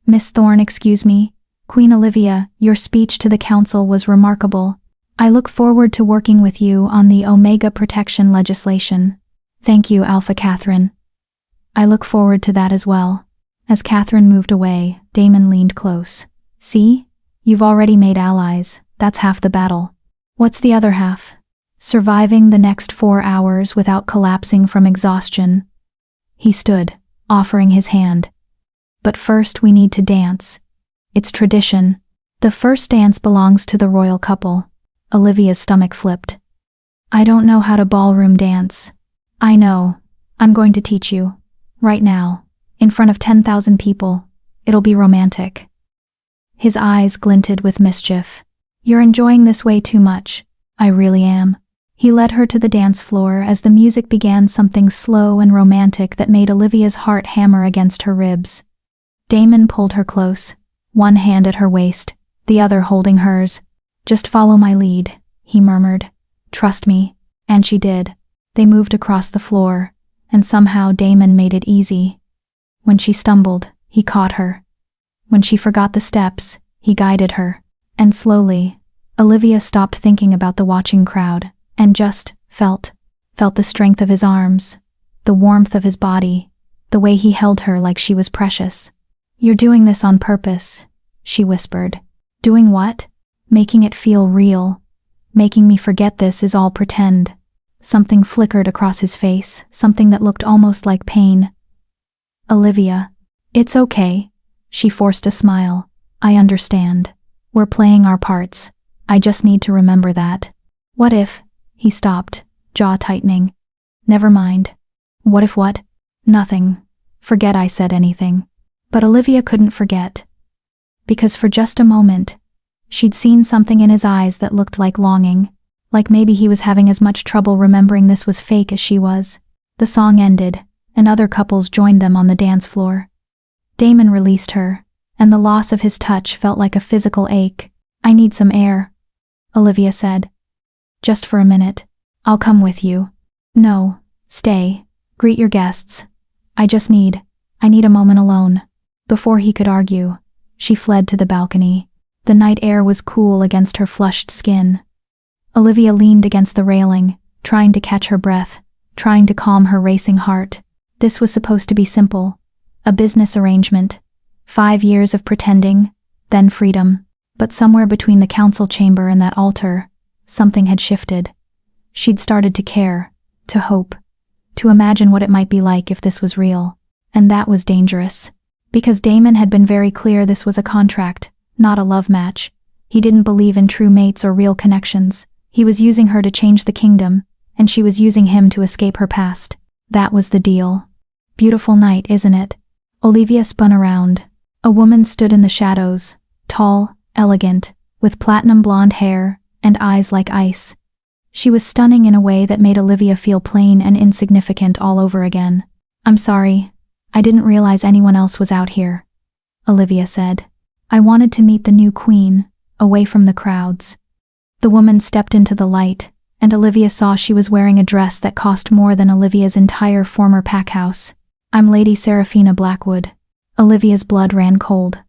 Miss Thorne, excuse me. Queen Olivia, your speech to the council was remarkable. I look forward to working with you on the Omega protection legislation. Thank you, Alpha Catherine. I look forward to that as well. As Catherine moved away, Damon leaned close. See? You've already made allies. That's half the battle. What's the other half? Surviving the next 4 hours without collapsing from exhaustion. He stood, offering his hand. But first we need to dance. It's tradition. The first dance belongs to the royal couple. Olivia's stomach flipped. I don't know how to ballroom dance. I know. I'm going to teach you. Right now. In front of 10,000 people. It'll be romantic. His eyes glinted with mischief. You're enjoying this way too much. I really am. He led her to the dance floor as the music began, something slow and romantic that made Olivia's heart hammer against her ribs. Damon pulled her close, one hand at her waist, the other holding hers. Just follow my lead, he murmured. Trust me. And she did. They moved across the floor, and somehow Damon made it easy. When she stumbled, he caught her. When she forgot the steps, he guided her. And slowly, Olivia stopped thinking about the watching crowd, and just felt the strength of his arms, the warmth of his body, the way he held her like she was precious. You're doing this on purpose, she whispered. Doing what? Making it feel real. Making me forget this is all pretend. Something flickered across his face, something that looked almost like pain. Olivia. It's okay. She forced a smile. I understand. We're playing our parts. I just need to remember that. What if? He stopped, jaw tightening. Never mind. What if what? Nothing. Forget I said anything. But Olivia couldn't forget. Because for just a moment, she'd seen something in his eyes that looked like longing, like maybe he was having as much trouble remembering this was fake as she was. The song ended, and other couples joined them on the dance floor. Damon released her, and the loss of his touch felt like a physical ache. I need some air, Olivia said. Just for a minute. I'll come with you. No, stay. Greet your guests. I need a moment alone. Before he could argue, she fled to the balcony. The night air was cool against her flushed skin. Olivia leaned against the railing, trying to catch her breath, trying to calm her racing heart. This was supposed to be simple. A business arrangement. 5 years of pretending, then freedom. But somewhere between the council chamber and that altar, something had shifted. She'd started to care, to hope, to imagine what it might be like if this was real. And that was dangerous. Because Damon had been very clear this was a contract, not a love match. He didn't believe in true mates or real connections. He was using her to change the kingdom, and she was using him to escape her past. That was the deal. Beautiful night, isn't it? Olivia spun around. A woman stood in the shadows, tall, elegant, with platinum blonde hair and eyes like ice. She was stunning in a way that made Olivia feel plain and insignificant all over again. I'm sorry. I didn't realize anyone else was out here, Olivia said. I wanted to meet the new queen, away from the crowds. The woman stepped into the light, and Olivia saw she was wearing a dress that cost more than Olivia's entire former pack house. I'm Lady Seraphina Blackwood. Olivia's blood ran cold.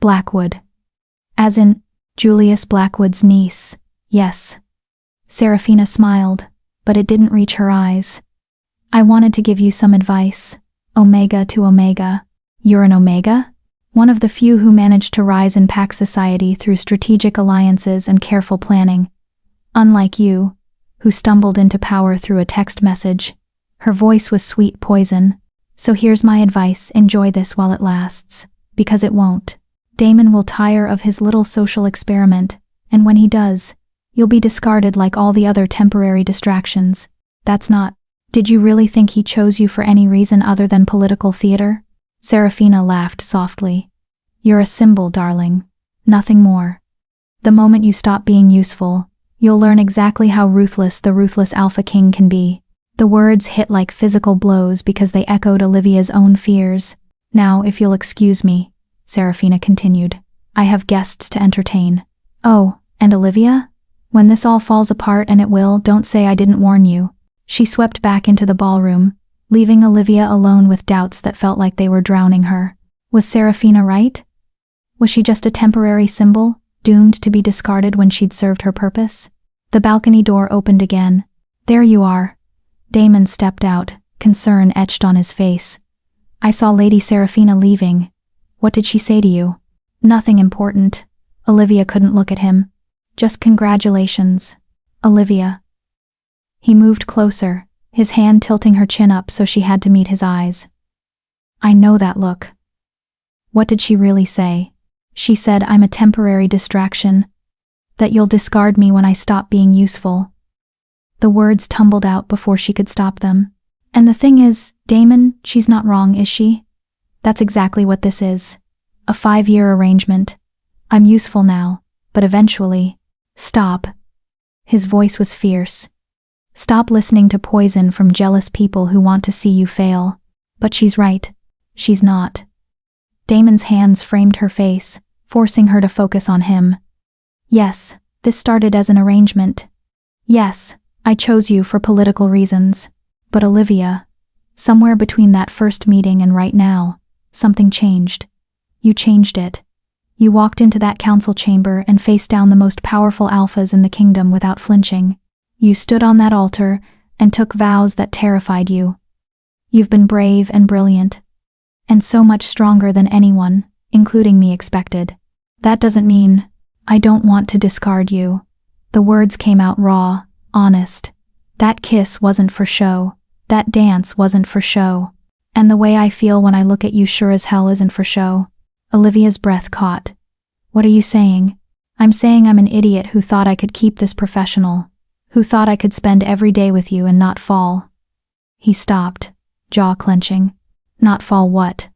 Blackwood. As in, Julius Blackwood's niece. Yes. Seraphina smiled, but it didn't reach her eyes. I wanted to give you some advice. Omega to Omega. You're an Omega? One of the few who managed to rise in pack society through strategic alliances and careful planning. Unlike you, who stumbled into power through a text message. Her voice was sweet poison. So here's my advice, enjoy this while it lasts. Because it won't. Damon will tire of his little social experiment, and when he does, you'll be discarded like all the other temporary distractions. That's not. Did you really think he chose you for any reason other than political theater? Seraphina laughed softly. You're a symbol, darling. Nothing more. The moment you stop being useful, you'll learn exactly how ruthless the ruthless Alpha King can be. The words hit like physical blows because they echoed Olivia's own fears. Now, if you'll excuse me, Seraphina continued, I have guests to entertain. Oh, and Olivia? When this all falls apart, and it will, don't say I didn't warn you. She swept back into the ballroom, leaving Olivia alone with doubts that felt like they were drowning her. Was Seraphina right? Was she just a temporary symbol, doomed to be discarded when she'd served her purpose? The balcony door opened again. There you are. Damon stepped out, concern etched on his face. I saw Lady Seraphina leaving. What did she say to you? Nothing important. Olivia couldn't look at him. Just congratulations, Olivia. He moved closer, his hand tilting her chin up so she had to meet his eyes. I know that look. What did she really say? She said I'm a temporary distraction, that you'll discard me when I stop being useful. The words tumbled out before she could stop them. And the thing is, Damon, she's not wrong, is she? That's exactly what this is. A 5-year arrangement. I'm useful now, but eventually. Stop. His voice was fierce. Stop listening to poison from jealous people who want to see you fail. But she's right. She's not. Damon's hands framed her face, forcing her to focus on him. Yes, this started as an arrangement. Yes, I chose you for political reasons. But Olivia, somewhere between that first meeting and right now, something changed. You changed it. You walked into that council chamber and faced down the most powerful alphas in the kingdom without flinching. You stood on that altar and took vows that terrified you. You've been brave and brilliant, and so much stronger than anyone, including me, expected. That doesn't mean I don't want to discard you, The words came out raw, honest. That kiss wasn't for show. That dance wasn't for show. And the way I feel when I look at you sure as hell isn't for show. Olivia's breath caught. What are you saying? I'm saying I'm an idiot who thought I could keep this professional, who thought I could spend every day with you and not fall. He stopped, jaw clenching. Not fall what?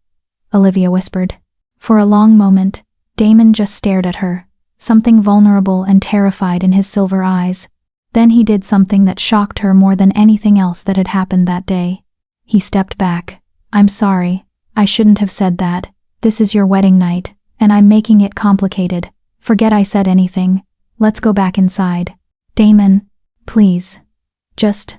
Olivia whispered. For a long moment, Damon just stared at her, something vulnerable and terrified in his silver eyes. Then he did something that shocked her more than anything else that had happened that day. He stepped back. I'm sorry. I shouldn't have said that. This is your wedding night, and I'm making it complicated. Forget I said anything. Let's go back inside. Damon, please. Just,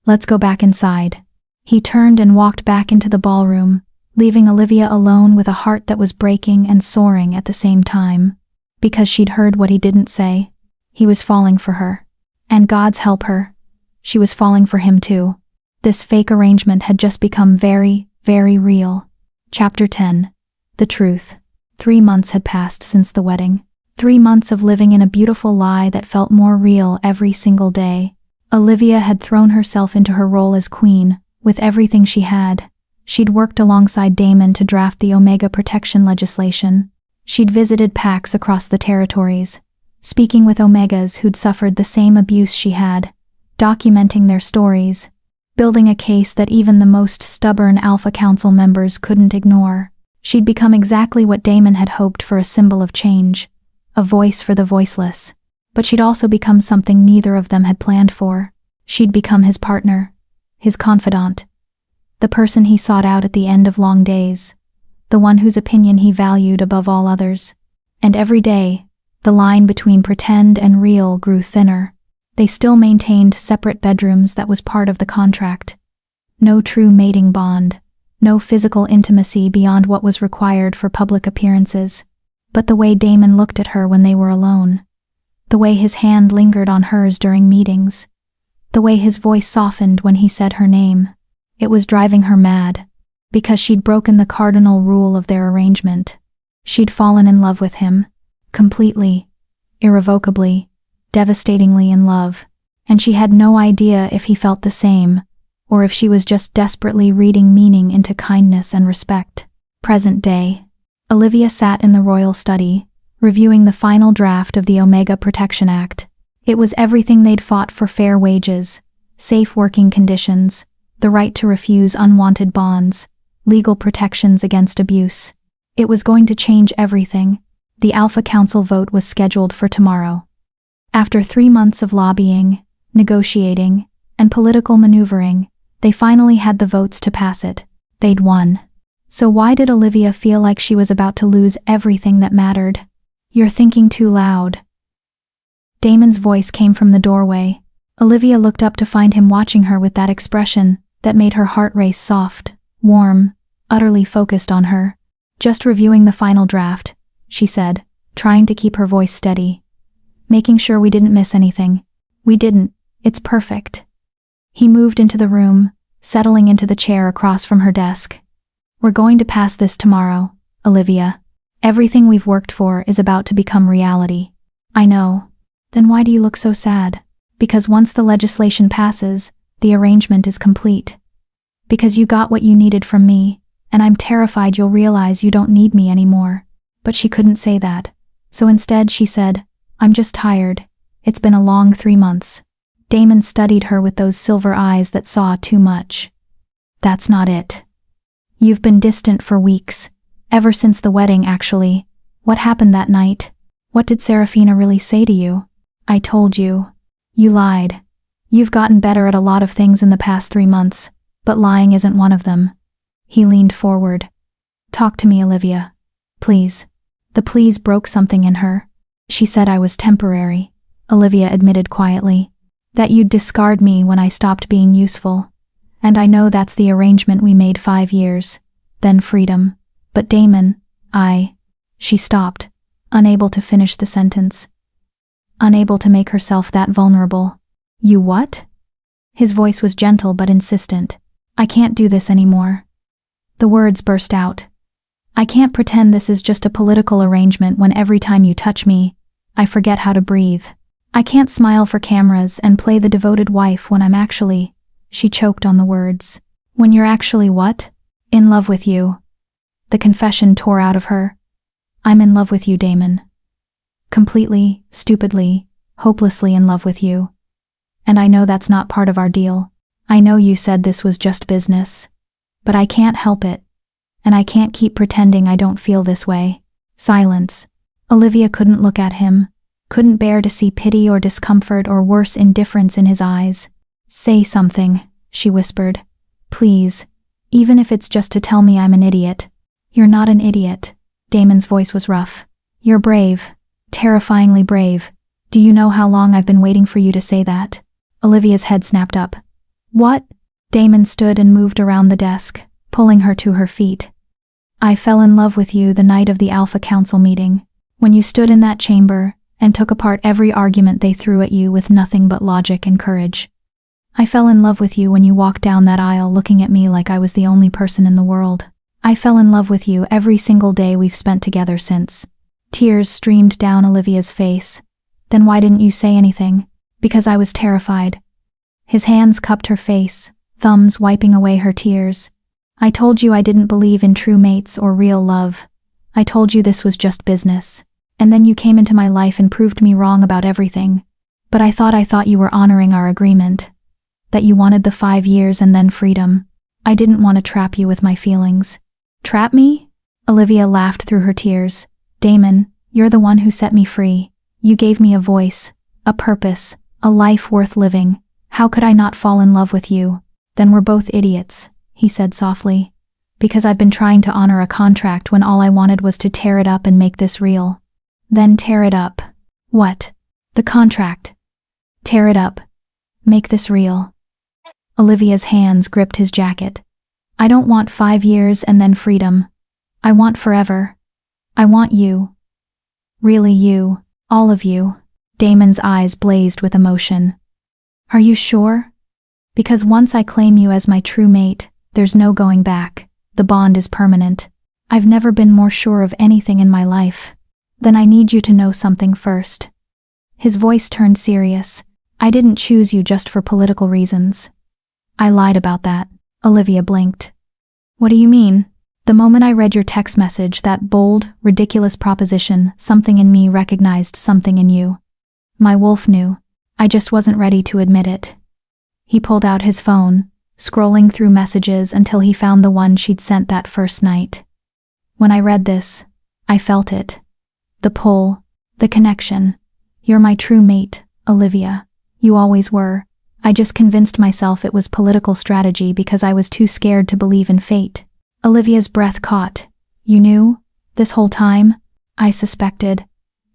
let's go back inside. He turned and walked back into the ballroom, leaving Olivia alone with a heart that was breaking and soaring at the same time. Because she'd heard what he didn't say. He was falling for her. And God's help her. She was falling for him too. This fake arrangement had just become very, very real. Chapter 10. The Truth. 3 months had passed since the wedding. 3 months of living in a beautiful lie that felt more real every single day. Olivia had thrown herself into her role as queen, with everything she had. She'd worked alongside Damon to draft the Omega protection legislation. She'd visited PACs across the territories, speaking with Omegas who'd suffered the same abuse she had, documenting their stories, building a case that even the most stubborn Alpha Council members couldn't ignore. She'd become exactly what Damon had hoped for, a symbol of change, a voice for the voiceless. But she'd also become something neither of them had planned for. She'd become his partner, his confidant, the person he sought out at the end of long days, the one whose opinion he valued above all others. And every day, the line between pretend and real grew thinner. They still maintained separate bedrooms, that was part of the contract. No true mating bond, no physical intimacy beyond what was required for public appearances. But the way Damon looked at her when they were alone, the way his hand lingered on hers during meetings, the way his voice softened when he said her name, it was driving her mad, because she'd broken the cardinal rule of their arrangement. She'd fallen in love with him, completely, irrevocably, devastatingly in love, and she had no idea if he felt the same, or if she was just desperately reading meaning into kindness and respect. Present day. Olivia sat in the royal study, reviewing the final draft of the Omega Protection Act. It was everything they'd fought for: fair wages, safe working conditions, the right to refuse unwanted bonds, legal protections against abuse. It was going to change everything. The Alpha Council vote was scheduled for tomorrow. After 3 months of lobbying, negotiating, and political maneuvering, they finally had the votes to pass it. They'd won. So why did Olivia feel like she was about to lose everything that mattered? You're thinking too loud. Damon's voice came from the doorway. Olivia looked up to find him watching her with that expression that made her heart race, soft, warm, utterly focused on her. Just reviewing the final draft, she said, trying to keep her voice steady. Making sure we didn't miss anything. We didn't. It's perfect. He moved into the room, settling into the chair across from her desk. We're going to pass this tomorrow, Olivia. Everything we've worked for is about to become reality. I know. Then why do you look so sad? Because once the legislation passes, the arrangement is complete. Because you got what you needed from me, and I'm terrified you'll realize you don't need me anymore. But she couldn't say that. So instead she said, I'm just tired. It's been a long 3 months. Damon studied her with those silver eyes that saw too much. That's not it. You've been distant for weeks. Ever since the wedding, actually. What happened that night? What did Serafina really say to you? I told you. You lied. You've gotten better at a lot of things in the past 3 months, but lying isn't one of them. He leaned forward. Talk to me, Olivia. Please. The please broke something in her. She said I was temporary, Olivia admitted quietly. That you'd discard me when I stopped being useful. And I know that's the arrangement we made 5 years. Then freedom. But Damon, She stopped, unable to finish the sentence. Unable to make herself that vulnerable. You what? His voice was gentle but insistent. I can't do this anymore. The words burst out. I can't pretend this is just a political arrangement when every time you touch me, I forget how to breathe. I can't smile for cameras and play the devoted wife when I'm actually, she choked on the words. When you're actually what? In love with you. The confession tore out of her. I'm in love with you, Damon. Completely, stupidly, hopelessly in love with you. And I know that's not part of our deal. I know you said this was just business. But I can't help it. And I can't keep pretending I don't feel this way. Silence. Olivia couldn't look at him, couldn't bear to see pity or discomfort or worse, indifference in his eyes. Say something, she whispered. Please, even if it's just to tell me I'm an idiot. You're not an idiot. Damon's voice was rough. You're brave. Terrifyingly brave. Do you know how long I've been waiting for you to say that? Olivia's head snapped up. What? Damon stood and moved around the desk, pulling her to her feet. I fell in love with you the night of the Alpha Council meeting, when you stood in that chamber and took apart every argument they threw at you with nothing but logic and courage. I fell in love with you when you walked down that aisle looking at me like I was the only person in the world. I fell in love with you every single day we've spent together since. Tears streamed down Olivia's face. Then why didn't you say anything? Because I was terrified. His hands cupped her face, thumbs wiping away her tears. I told you I didn't believe in true mates or real love. I told you this was just business. And then you came into my life and proved me wrong about everything. But I thought you were honoring our agreement. That you wanted the 5 years and then freedom. I didn't want to trap you with my feelings. Trap me? Olivia laughed through her tears. Damon, you're the one who set me free. You gave me a voice, a purpose, a life worth living. How could I not fall in love with you? Then we're both idiots, he said softly. Because I've been trying to honor a contract when all I wanted was to tear it up and make this real. Then tear it up. What? The contract. Tear it up. Make this real. Olivia's hands gripped his jacket. I don't want 5 years and then freedom. I want forever. I want you. Really you, all of you. Damon's eyes blazed with emotion. Are you sure? Because once I claim you as my true mate, there's no going back. The bond is permanent. I've never been more sure of anything in my life. Then I need you to know something first. His voice turned serious. I didn't choose you just for political reasons. I lied about that. Olivia blinked. What do you mean? The moment I read your text message, that bold, ridiculous proposition, something in me recognized something in you. My wolf knew. I just wasn't ready to admit it. He pulled out his phone, scrolling through messages until he found the one she'd sent that first night. When I read this, I felt it. The pull, the connection. You're my true mate, Olivia. You always were. I just convinced myself it was political strategy because I was too scared to believe in fate. Olivia's breath caught. You knew? This whole time? I suspected.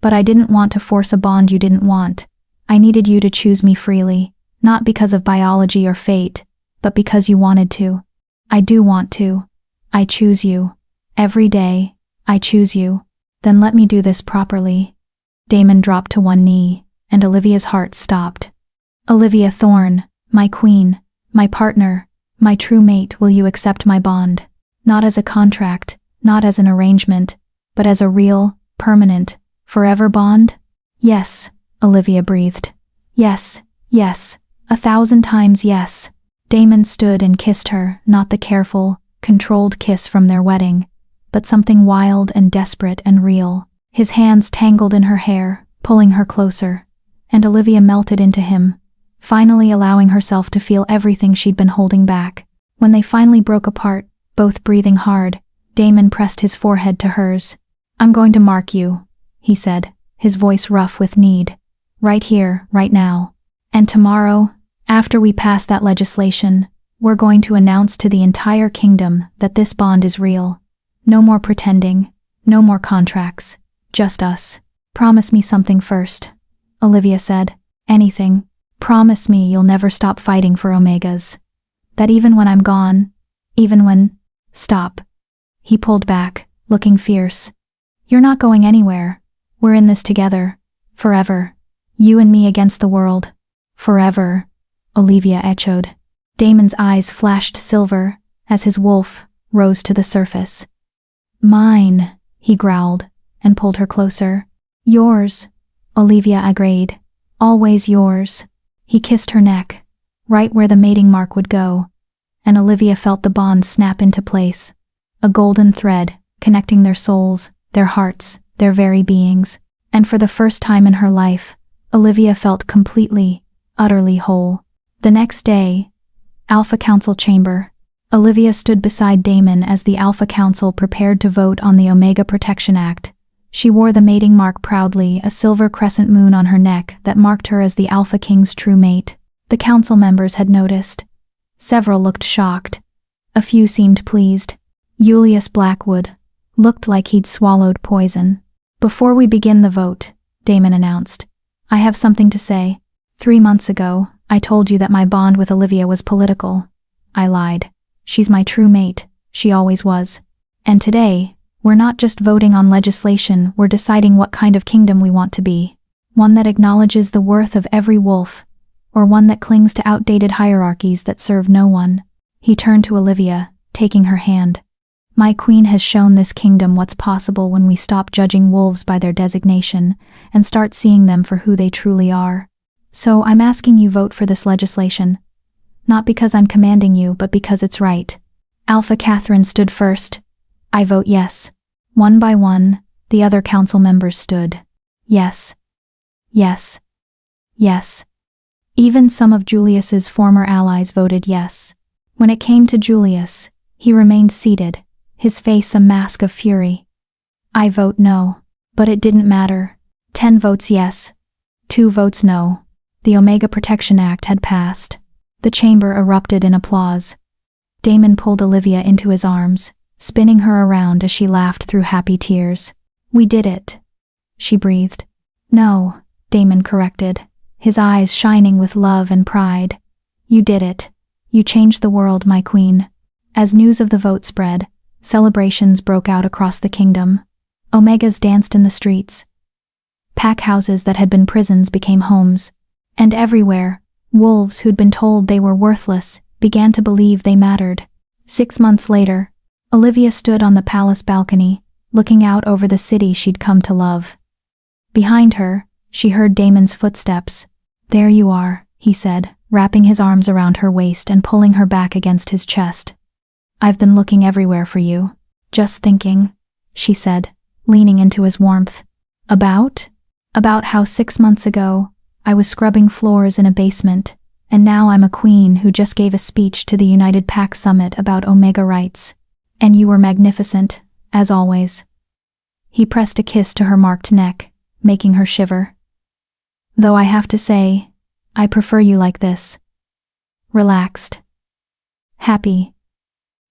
But I didn't want to force a bond you didn't want. I needed you to choose me freely, not because of biology or fate, but because you wanted to. I do want to. I choose you. Every day, I choose you. Then let me do this properly. Damon dropped to one knee, and Olivia's heart stopped. Olivia Thorne, my queen, my partner, my true mate, will you accept my bond? Not as a contract, not as an arrangement, but as a real, permanent, forever bond? Yes, Olivia breathed. Yes, yes, 1,000 times yes. Damon stood and kissed her, not the careful, controlled kiss from their wedding, but something wild and desperate and real. His hands tangled in her hair, pulling her closer, and Olivia melted into him, finally allowing herself to feel everything she'd been holding back. When they finally broke apart, both breathing hard, Damon pressed his forehead to hers. I'm going to mark you, he said, his voice rough with need. Right here, right now. And tomorrow, after we pass that legislation, we're going to announce to the entire kingdom that this bond is real. No more pretending, no more contracts, just us. Promise me something first, Olivia said. Anything. Promise me you'll never stop fighting for Omegas. That even when I'm gone, even when... Stop. He pulled back, looking fierce. You're not going anywhere. We're in this together. Forever. You and me against the world. Forever. Olivia echoed. Damon's eyes flashed silver as his wolf rose to the surface. Mine, he growled, and pulled her closer. Yours, Olivia agreed. Always yours. He kissed her neck, right where the mating mark would go, and Olivia felt the bond snap into place, a golden thread connecting their souls, their hearts, their very beings. And for the first time in her life, Olivia felt completely, utterly whole. The next day, Alpha Council chamber. Olivia stood beside Damon as the Alpha Council prepared to vote on the Omega Protection Act. She wore the mating mark proudly, a silver crescent moon on her neck that marked her as the Alpha King's true mate. The council members had noticed. Several looked shocked. A few seemed pleased. Julius Blackwood looked like he'd swallowed poison. "Before we begin the vote," Damon announced, "I have something to say. 3 months ago, I told you that my bond with Olivia was political. I lied. She's my true mate. She always was. And today, we're not just voting on legislation, we're deciding what kind of kingdom we want to be. One that acknowledges the worth of every wolf, or one that clings to outdated hierarchies that serve no one." He turned to Olivia, taking her hand. "My queen has shown this kingdom what's possible when we stop judging wolves by their designation and start seeing them for who they truly are. So I'm asking you vote for this legislation. Not because I'm commanding you, but because it's right." Alpha Catherine stood first. "I vote yes." One by one, the other council members stood. Yes. Yes. Yes. Even some of Julius's former allies voted yes. When it came to Julius, he remained seated, his face a mask of fury. "I vote no." But it didn't matter. 10 votes yes, 2 votes no. The Omega Protection Act had passed. The chamber erupted in applause. Damon pulled Olivia into his arms, spinning her around as she laughed through happy tears. "We did it," she breathed. "No," Damon corrected, his eyes shining with love and pride. "You did it. You changed the world, my queen." As news of the vote spread, celebrations broke out across the kingdom. Omegas danced in the streets. Pack houses that had been prisons became homes. And everywhere, wolves who'd been told they were worthless began to believe they mattered. 6 months later, Olivia stood on the palace balcony, looking out over the city she'd come to love. Behind her, she heard Damon's footsteps. "There you are," he said, wrapping his arms around her waist and pulling her back against his chest. "I've been looking everywhere for you. Just thinking," she said, leaning into his warmth. About how 6 months ago, I was scrubbing floors in a basement, and now I'm a queen who just gave a speech to the United Pack Summit about Omega rights. And you were magnificent, as always." He pressed a kiss to her marked neck, making her shiver. "Though I have to say, I prefer you like this. Relaxed. Happy.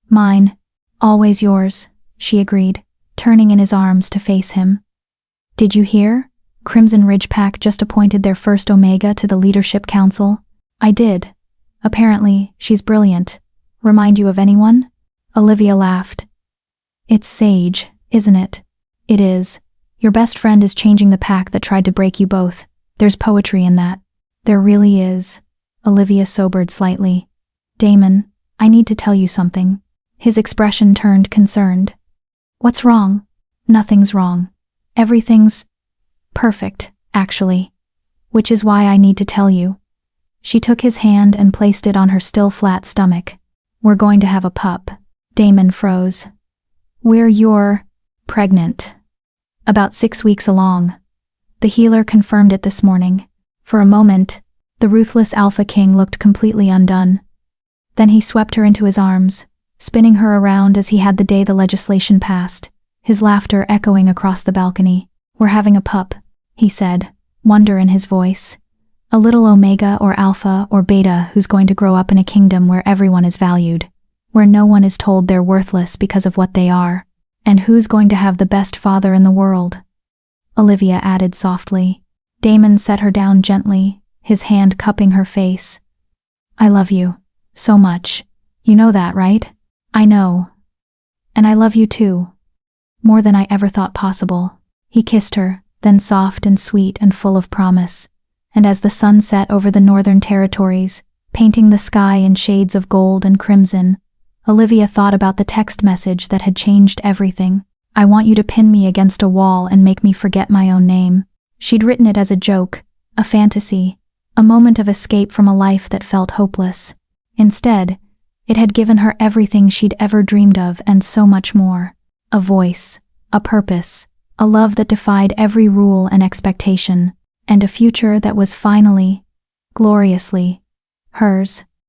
Mine. Always yours," she agreed, turning in his arms to face him. "Did you hear? Crimson Ridge Pack just appointed their first Omega to the Leadership Council." "I did. Apparently, she's brilliant. Remind you of anyone?" Olivia laughed. "It's Sage, isn't it?" "It is. Your best friend is changing the pack that tried to break you both. There's poetry in that." "There really is." Olivia sobered slightly. "Damon, I need to tell you something." His expression turned concerned. "What's wrong?" "Nothing's wrong. Everything's perfect, actually. Which is why I need to tell you." She took his hand and placed it on her still flat stomach. "We're going to have a pup." Damon froze. You're pregnant. About 6 weeks along. The healer confirmed it this morning. For a moment, the ruthless Alpha King looked completely undone. Then he swept her into his arms, spinning her around as he had the day the legislation passed, his laughter echoing across the balcony. "We're having a pup," he said, wonder in his voice. "A little Omega or Alpha or Beta who's going to grow up in a kingdom where everyone is valued, where no one is told they're worthless because of what they are. And who's going to have the best father in the world?" Olivia added softly. Damon set her down gently, his hand cupping her face. "I love you. So much. You know that, right?" "I know. And I love you too. More than I ever thought possible." He kissed her, then soft and sweet and full of promise. And as the sun set over the northern territories, painting the sky in shades of gold and crimson, Olivia thought about the text message that had changed everything. "I want you to pin me against a wall and make me forget my own name." She'd written it as a joke, a fantasy, a moment of escape from a life that felt hopeless. Instead, it had given her everything she'd ever dreamed of and so much more. A voice, a purpose, a love that defied every rule and expectation, and a future that was finally, gloriously, hers.